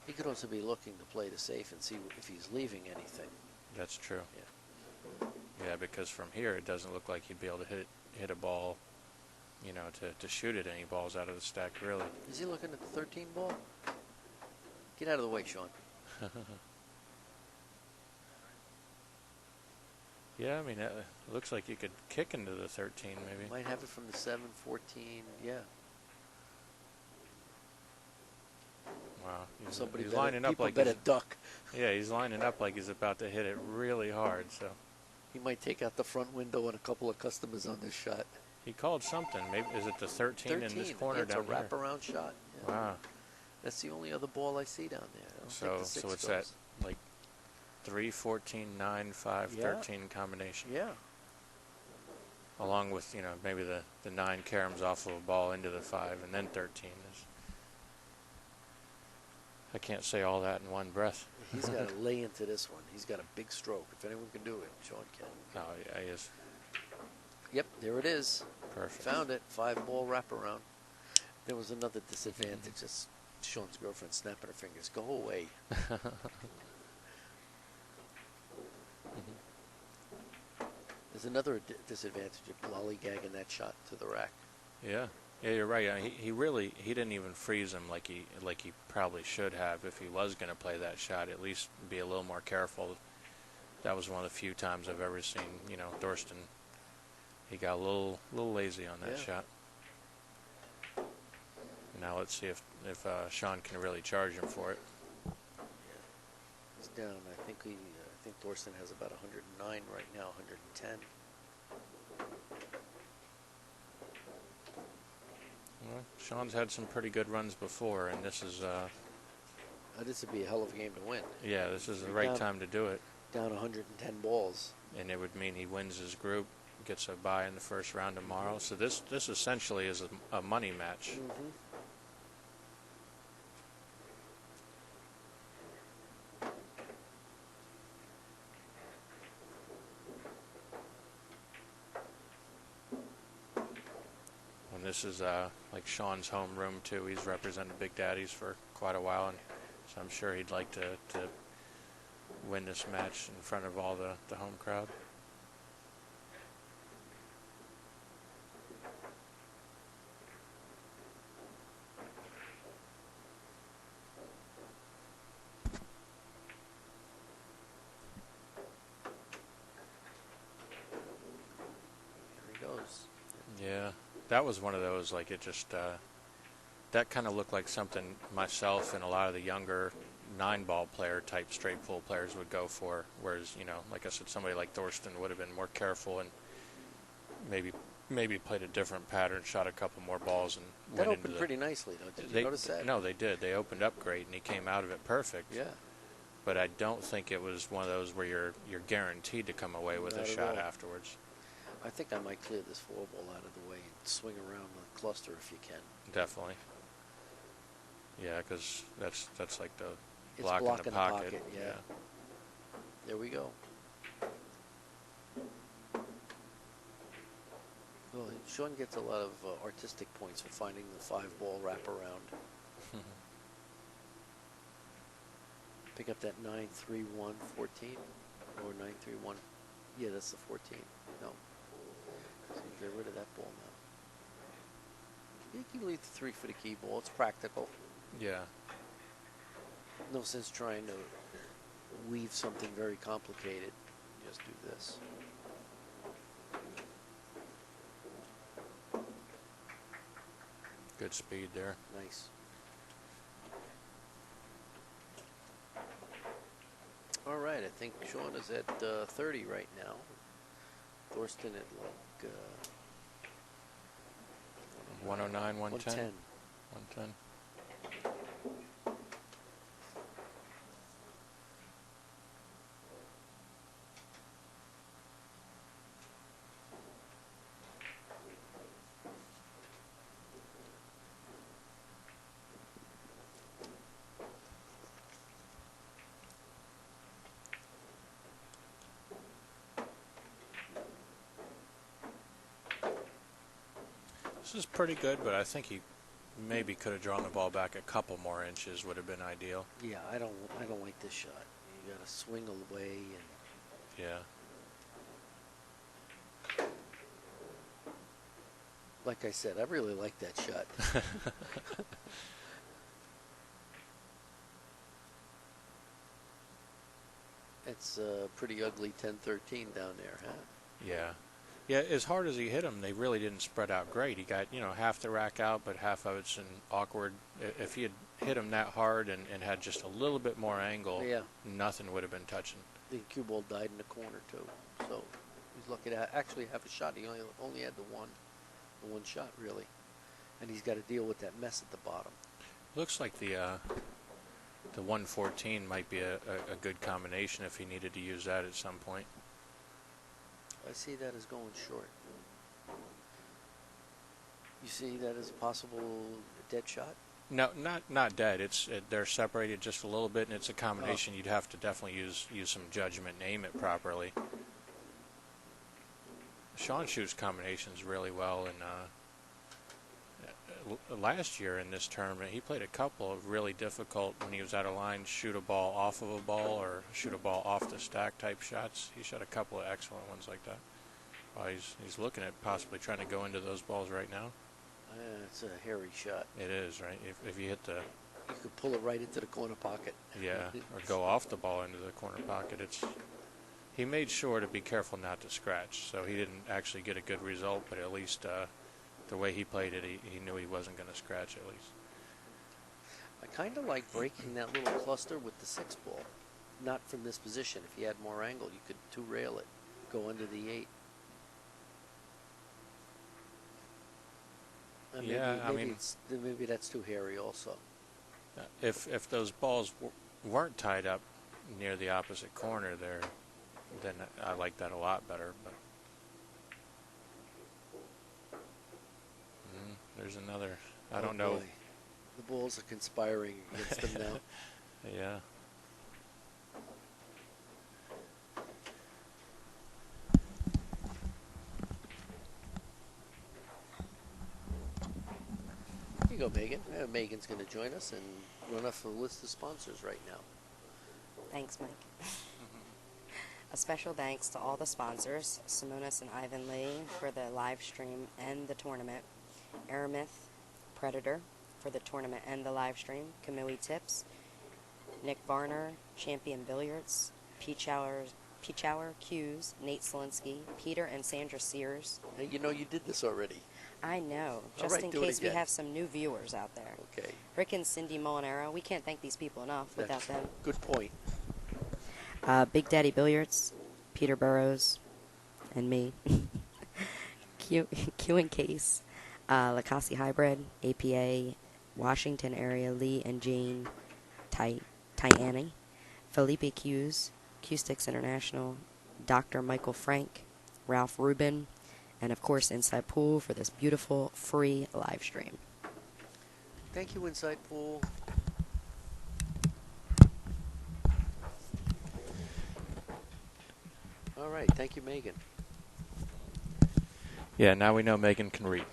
He could also be looking to play the safe and see if he's leaving anything. that's true. Yeah. Yeah, because from here it doesn't look like he'd be able to hit a ball, to shoot at any balls out of the stack, really. Is he looking at the 13 ball? Get out of the way, Shaun. Yeah, I mean, it looks like you could kick into the 13, maybe. Might have it from the 7, 14, yeah. Wow. Somebody He's lining up people like better duck. Yeah, he's lining up like he's about to hit it really hard, so. He might take out the front window on a couple of customers on this shot. He called something. Maybe is it the 13 in this corner it's down a here? wraparound shot. Yeah. Wow. That's the only other ball I see down there. I don't think the 6 So it's goes. that like 3, 14, 9, 5, Yeah. 13 combination. Yeah. Along with, maybe the 9 caroms off of a ball into the 5 and then 13 is. I can't say all that in one breath. He's got to lay into this one. He's got a big stroke. If anyone can do it, Shaun can. No, yeah, he is Yep, there it is. perfect. Found it. 5-ball wraparound. There was another disadvantage. That's Shaun's girlfriend snapping her fingers. Go away. There's another disadvantage of lollygagging that shot to the rack. Yeah, you're right. He didn't even freeze him like he probably should have. If he was going to play that shot, at least be a little more careful. That was one of the few times I've ever seen, Thorston. He got a little lazy on that shot. Now let's see if Shaun can really charge him for it. He's down. I think Thorsten has about 109 right now, 110. Well, Shaun's had some pretty good runs before, and this is This would be a hell of a game to win. yeah, this is the right time to do it. Down 110 balls. And it would mean he wins his group, gets a bye in the first round tomorrow. So this essentially is a money match. Mm-hmm. And this is like Shaun's homeroom too. He's represented Big Daddies for quite a while, and so I'm sure he'd like to win this match in front of all the home crowd. There he goes. Yeah, that was one of those, like, it just, that kind of looked like something myself and a lot of the younger 9-ball player type straight pull players would go for, whereas, like I said, somebody like Thorston would have been more careful and maybe played a different pattern, shot a couple more balls, and That went opened into pretty nicely, though. Did you notice that? No, they did. They opened up great, and he came out of it perfect. Yeah. But I don't think it was one of those where you're guaranteed to come away with Not a at shot all. afterwards. I think I might clear this 4-ball out of the way and swing around the cluster if you can. Definitely. Yeah, because that's like the It's block in blocking the the pocket. pocket, yeah. There we go. Well, Shaun gets a lot of artistic points for finding the 5-ball wraparound. Pick up that 9-3-1-14. Or 931. Yeah, that's the 14. No. So get rid of that ball now. You can leave the 3 for the key ball. It's practical. Yeah. No sense trying to weave something very complicated. Just do this. Good speed there. Nice. All right, I think Shaun is at 30 right now. Thorsten at like 109, 110. 110. 110. This is pretty good, but I think he maybe could have drawn the ball back a couple more inches. Would have been ideal. Yeah, I don't like this shot. You got to swing away and Yeah. like I said, I really like that shot. It's pretty ugly 10-13 down there, huh? Yeah. Yeah, as hard as he hit him, they really didn't spread out great. He got, half the rack out, but half of it's in awkward. If he had hit him that hard and had just a little bit more angle, Yeah. nothing would have been touching. The cue ball died in the corner, too. So he's lucky to actually have a shot. He only had the one shot, really. And he's got to deal with that mess at the bottom. Looks like the 114 might be a good combination if he needed to use that at some point. I see that as going short. You see that as a possible dead shot? No, not dead. They're separated just a little bit, and it's a combination. You'd have to definitely use some judgment and aim it properly. Shaun shoots combinations really well, and last year in this tournament, he played a couple of really difficult, when he was out of line, shoot a ball off of a ball or shoot a ball off the stack type shots. He shot a couple of excellent ones like that. Well, he's looking at possibly trying to go into those balls right now. It's a hairy shot. It is, right? If you hit the... You could pull it right into the corner pocket. Yeah, or go off the ball into the corner pocket. He made sure to be careful not to scratch, so he didn't actually get a good result, but at least... the way he played it, he knew he wasn't going to scratch at least. I kind of like breaking that little cluster with the 6 ball. Not from this position. If you had more angle, you could 2-rail it, go under the 8. Maybe that's too hairy also. If those balls weren't tied up near the opposite corner there, then I like that a lot better. But there's another. I don't know. Boy. The balls are conspiring against them now. Yeah. Here you go, Megan. Megan's going to join us and run off a list of sponsors right now. Thanks, Mike. A special thanks to all the sponsors, Simonis and Ivan Lee for the live stream and the tournament, Aramith Predator for the tournament and the live stream, Kamui Tips, Nick Varner, Champion Billiards, Peach Hour Cues, Nate Selinsky, Peter and Sandra Sears. Hey, you know you did this already. I know, All just right, in do it case we again. have some new viewers out there. Okay. Rick and Cindy Molinaro, we can't thank these people enough without them. Good point. Big Daddy Billiards, Peter Burrows, and me. Q and Case, Lacassi Hybrid, APA, Washington area, Lee and Jane Tyani, Felipe Q's, Q-Sticks International, Dr. Michael Frank, Ralph Rubin, and of course Inside Pool for this beautiful free live stream. Thank you, Inside Pool. All right. Thank you, Megan. Yeah, now we know Megan can read.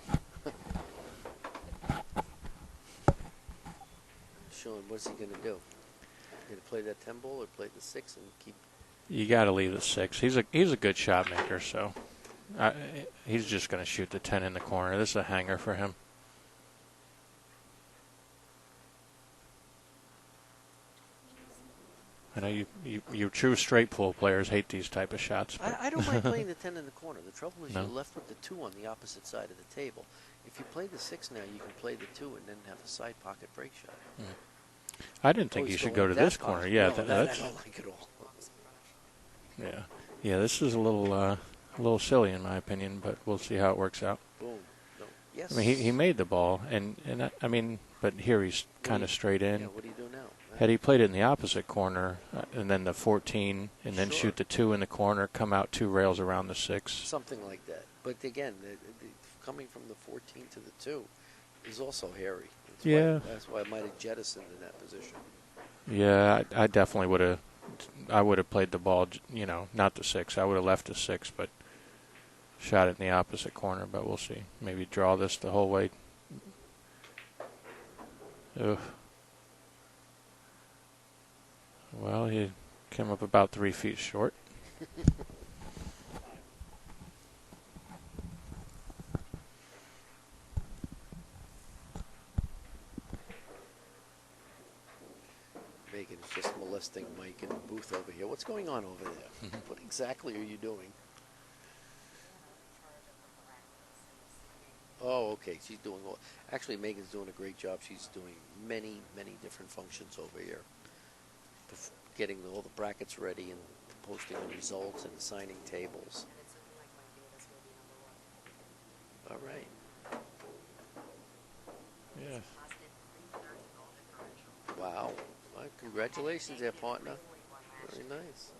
Shaun, what's he going to do? Going to play that 10 ball or play the 6 and keep You got to leave the 6. He's a good shot maker, so he's just going to shoot the 10 in the corner. This is a hanger for him. I know you true straight pool players hate these type of shots. I don't mind playing the 10 in the corner. The trouble is No. you're left with the 2 on the opposite side of the table. If you play the 6 now, you can play the 2 and then have a side pocket break shot. I didn't think you should go to this corner. Yeah, no, that's I don't like it all. yeah. This is a little silly in my opinion, but we'll see how it works out. Boom. No. Yes. I mean, he made the ball, and I mean, but here he's kind of straight in. Yeah, what do you do now? Had he played it in the opposite corner, and then the 14, and then Sure. shoot the 2 in the corner, come out 2 rails around the 6. Something like that. But again, coming from the 14 to the 2 is also hairy. That's why I might have jettisoned in that position. Yeah, I definitely would have. I would have played the ball, not the 6. I would have left the 6, but shot it in the opposite corner. But we'll see. Maybe draw this the whole way. Ugh. Well, he came up about 3 feet short. Megan's just molesting Mike in the booth over here. What's going on over there? What exactly are you doing? Oh, okay. She's doing all. Actually, Megan's doing a great job. She's doing many, many different functions over here. Getting all the brackets ready and posting the results and signing tables. All right. Yeah. Wow. Well, congratulations there, partner. Very nice.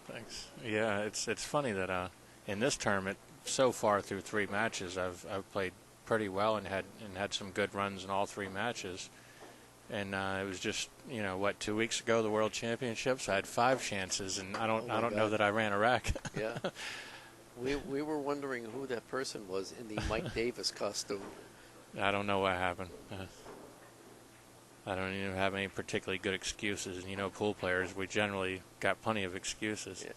Thanks. Yeah, it's funny that in this tournament, so far through 3 matches, I've played pretty well and had some good runs in all 3 matches. And it was just 2 weeks ago, the World Championships. I had 5 chances, and I don't know that I ran a rack. Yeah. We were wondering who that person was in the Mike Davis costume. I don't know what happened. I don't even have any particularly good excuses. And pool players, we generally got plenty of excuses. Yeah.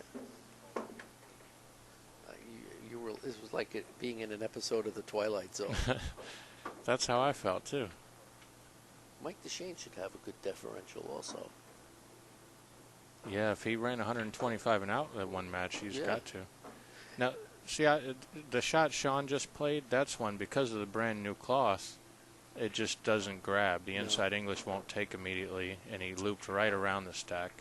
This was like being in an episode of The Twilight Zone. That's how I felt too. Mike DeShane should have a good differential also. Yeah, if he ran 125 and out at one match, he's got to. Now, see, the shot Shaun just played, that's one, because of the brand new cloth, it just doesn't grab. The inside English won't take immediately, and he looped right around the stack.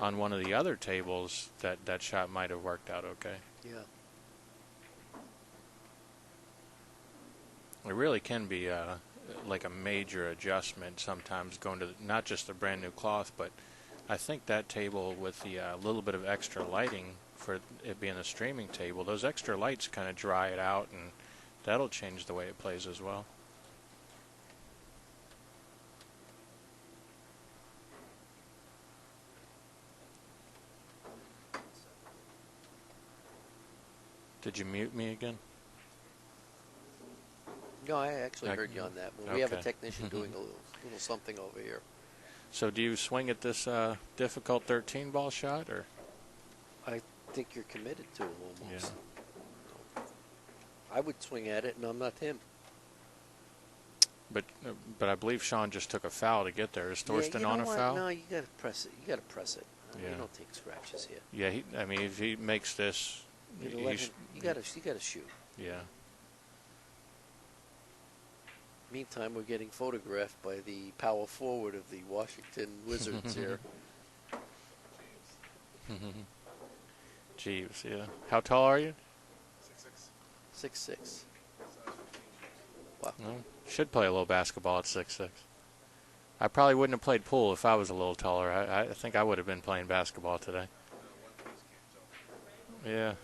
On one of the other tables, that shot might have worked out okay. Yeah. It really can be like a major adjustment sometimes going to not just the brand new cloth, but I think that table with the little bit of extra lighting for it being a streaming table, those extra lights kind of dry it out, and that'll change the way it plays as well. Did you mute me again? No, I actually heard you on that. Well, we have a Okay. technician doing a little something over here. So do you swing at this difficult 13 ball shot, or? I think you're committed to it almost. Yeah. I would swing at it, and I'm not him. But I believe Shaun just took a foul to get there. Is Thorston on a foul? No, you got to press it. You got to press it. Yeah. You don't take scratches here. Yeah, I mean, if he makes this, You got to shoot. Yeah. Meantime, we're getting photographed by the power forward of the Washington Wizards here. Jeeves, yeah. How tall are you? 6'6". Wow. No, should play a little basketball at 6'6". I probably wouldn't have played pool if I was a little taller. I think I would have been playing basketball today. Yeah.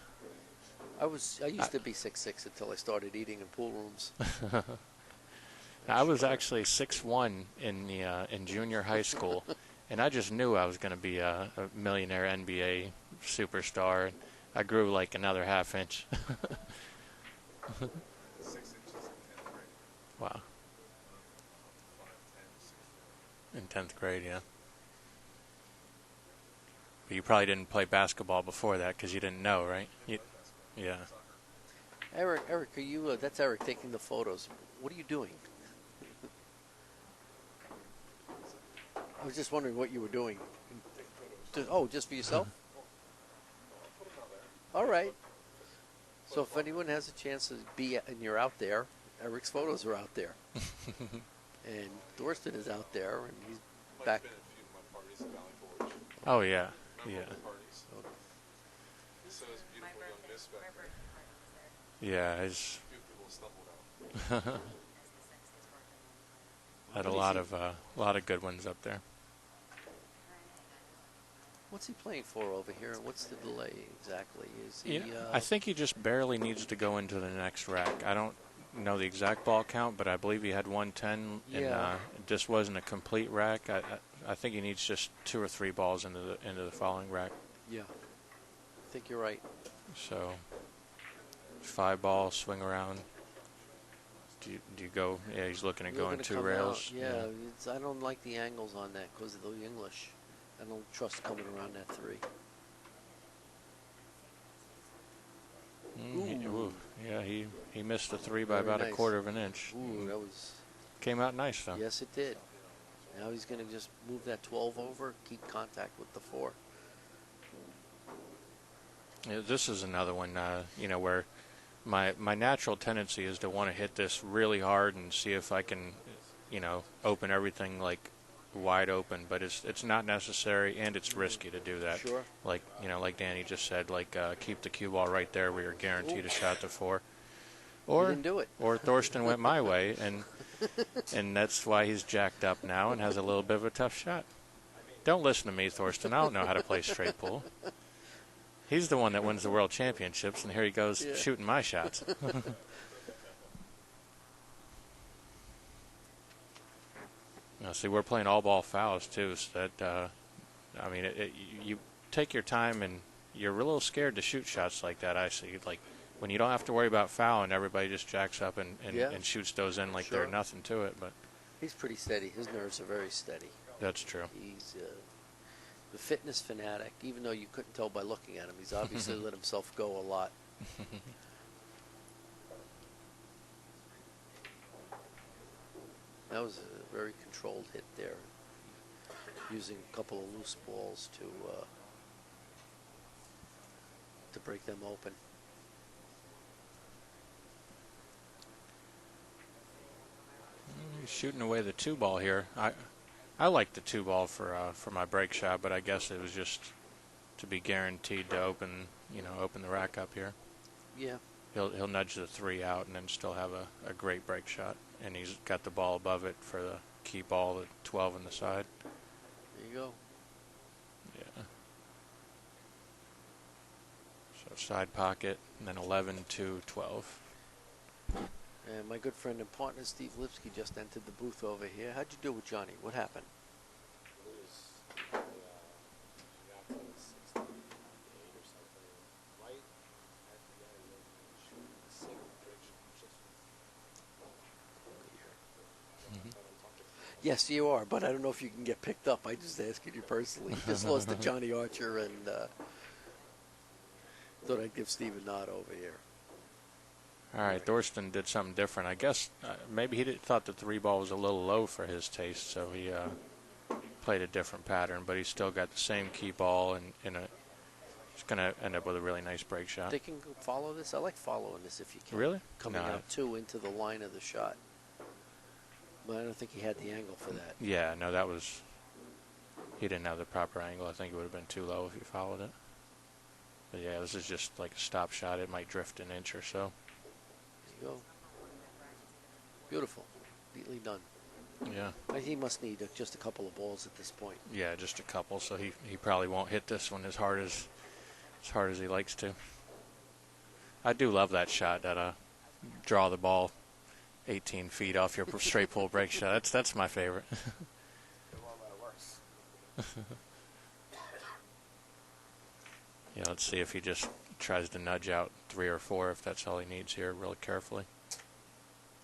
I used to be 6'6" until I started eating in pool rooms. I was actually 6'1" in junior high school, and I just knew I was going to be a millionaire NBA superstar. I grew like another half inch. 6 inches in 10th grade. Wow. 5'10", 6'4". In 10th grade, yeah. But you probably didn't play basketball before that because you didn't know, right? Yeah. Eric, are you? That's Eric taking the photos. What are you doing? I was just wondering what you were doing. Just for yourself? All right. So if anyone has a chance to be, and you're out there, Eric's photos are out there. And Thorsten is out there, and he's back. I've been at a few of my parties at Valley Forge. Oh, yeah. Yeah. Memorable parties. So it's a beautiful young miss back there. Yeah, A few people stumbled out. had a lot of good ones up there. What's he playing for over here, and what's the delay exactly? Is he? I think he just barely needs to go into the next rack. I don't know the exact ball count, but I believe he had 110, and it just wasn't a complete rack. I think he needs just 2 or 3 balls into the following rack. Yeah, I think you're right. So 5 balls, swing around. Do you go? Yeah, he's looking at going 2 rails. Yeah, I don't like the angles on that because of the English. I don't trust coming around that 3. He missed the 3 by about nice. a quarter of an inch. Ooh, that was. Came out nice though. Yes, it did. Now he's going to just move that 12 over, keep contact with the 4. Yeah, this is another one, where my natural tendency is to want to hit this really hard and see if I can, open everything like wide open, but it's not necessary and it's risky to do that. Sure. Like Danny just said, keep the cue ball right there where you're guaranteed a shot to 4. Or didn't do it. Or Thorsten went my way, and that's why he's jacked up now and has a little bit of a tough shot. Don't listen to me, Thorsten. I don't know how to play straight pool. He's the one that wins the world championships, and here he goes shooting my shots. Now, see, we're playing all ball fouls too, so that you take your time, and you're a little scared to shoot shots like that. I see, like when you don't have to worry about fouling, everybody just jacks up and shoots those in like they're nothing to it. But he's pretty steady. His nerves are very steady. That's true. He's the fitness fanatic, even though you couldn't tell by looking at him. He's obviously let himself go a lot. That was a very controlled hit there, using a couple of loose balls to break them open. He's shooting away the 2 ball here. I like the 2 ball for my break shot, but I guess it was just to be guaranteed to open the rack up here. Yeah. He'll nudge the 3 out and then still have a great break shot. And he's got the ball above it for the key ball, the 12 on the side. There you go. Yeah. So side pocket, and then 11, 2, 12. And my good friend and partner Steve Lipsky just entered the booth over here. How'd you do with Johnny? What happened? Yes, you are, but I don't know if you can get picked up. I just asking you personally. Just lost to Johnny Archer, and thought I'd give Steve a nod over here. All right, Thorston did something different. I guess maybe he thought the 3 ball was a little low for his taste, so he played a different pattern. But he's still got the same key ball, and he's going to end up with a really nice break shot. They can follow this. I like following this if you can. Really? Coming out 2 into the line of the shot. But I don't think he had the angle for that. Yeah, no, he didn't have the proper angle. I think it would have been too low if he followed it. But yeah, this is just like a stop shot. It might drift an inch or so. There you go. Beautiful. Neatly done. Yeah. He must need just a couple of balls at this point. Yeah, just a couple. So he probably won't hit this one as hard as he likes to. I do love that shot, that draw the ball 18 feet off your straight pull break shot. That's my favorite. Yeah, let's see if he just tries to nudge out 3 or 4, if that's all he needs here, really carefully.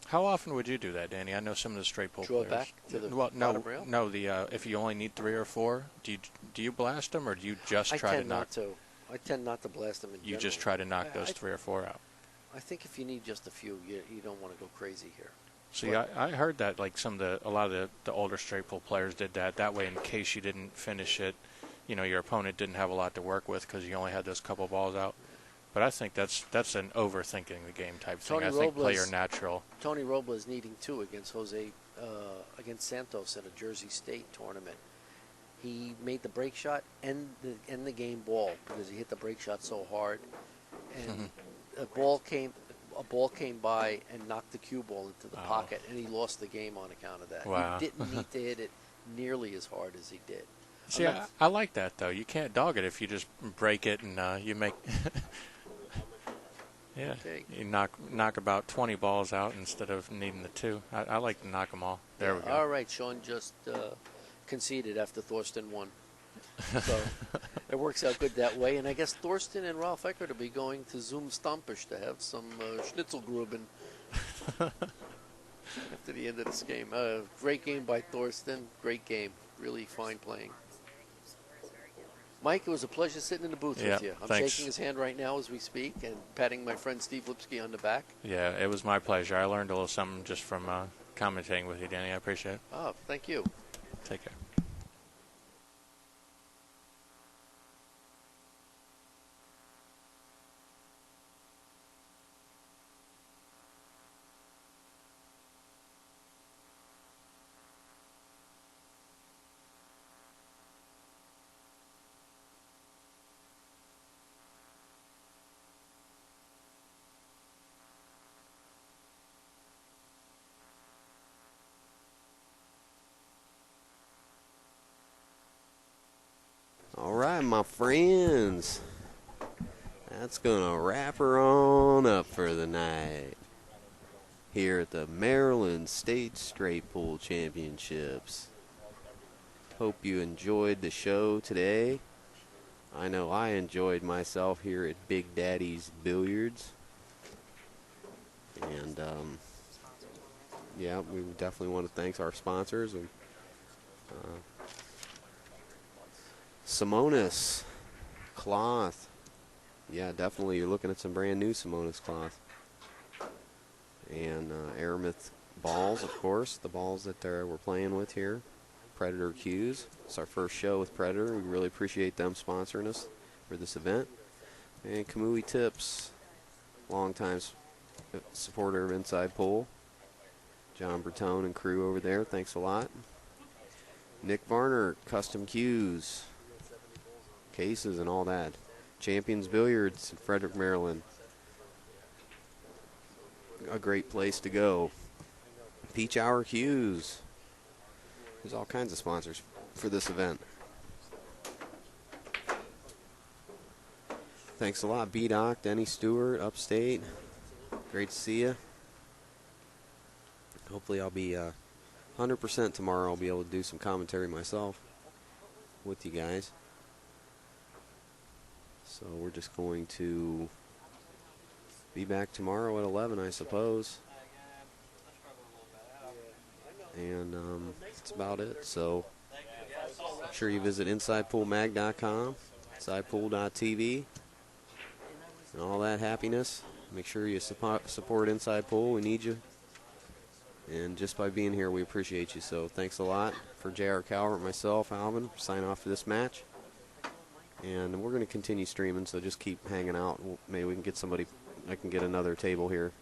How often would you do that, Danny? I know some of the straight pull Draw players. back to the well, no, bottom rail? no. If you only need 3 or 4, do you blast them, or do you just try to knock? I tend not to blast them in You general. just try to knock those 3 or 4 out. I think if you need just a few, you don't want to go crazy here. See, I heard that like a lot of the older straight pull players did that. That way, in case you didn't finish it, your opponent didn't have a lot to work with because you only had those couple balls out. But I think that's an overthinking the game type thing. I think play your natural. Tony Robles needing 2 against against Santos in a Jersey State tournament. He made the break shot and the game ball because he hit the break shot so hard, and a ball came by and knocked the cue ball into the pocket, and he lost the game on account of that. Wow. He didn't need to hit it nearly as hard as he did. See, I like that though. You can't dog it if you just break it and you make. Yeah, okay. You knock about 20 balls out instead of needing the 2. I like to knock them all. There we go. All right, Shaun just conceded after Thorsten won. So it works out good that way. And I guess Thorsten and Ralph Eckert will be going to Zoom Stompish to have some Schnitzelgruben after the end of this game. Great game by Thorsten. Great game. Really fine playing. Mike, it was a pleasure sitting in the booth with you. I'm thanks. shaking his hand right now as we speak and patting my friend Steve Lipsky on the back. Yeah, it was my pleasure. I learned a little something just from commentating with you, Danny. I appreciate it. Oh, thank you. Take care. All right, my friends. That's going to wrap her on up for the night here at the Maryland State Straight Pool Championships. Hope you enjoyed the show today. I know I enjoyed myself here at Big Daddy's Billiards. And, yeah, we definitely want to thank our sponsors. And, Simonis cloth. Yeah, definitely. You're looking at some brand new Simonis cloth. And Aramith balls, of course. The balls that we're playing with here. Predator cues. It's our first show with Predator. We really appreciate them sponsoring us for this event. And Kamui Tips, longtime supporter of Inside Pool. John Bertone and crew over there. Thanks a lot. Nick Varner, Custom Cues. Cases and all that. Champions Billiards in Frederick, Maryland. A great place to go. Peach Hour Cues. There's all kinds of sponsors for this event. Thanks a lot, B-Doc, Denny Stewart, Upstate. Great to see you. Hopefully I'll be 100% tomorrow. I'll be able to do some commentary myself with you guys. So we're just going to be back tomorrow at 11, I suppose. And that's about it. So make sure you visit InsidePoolMag.com, InsidePool.tv, and all that happiness. Make sure you support Inside Pool. We need you. And just by being here, we appreciate you. So thanks a lot. For J.R. Calvert, myself, Alvin, sign off for this match. And we're going to continue streaming, so just keep hanging out. Maybe we can get somebody, I can get another table here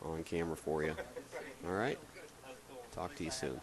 on camera for you. All right? Talk to you soon.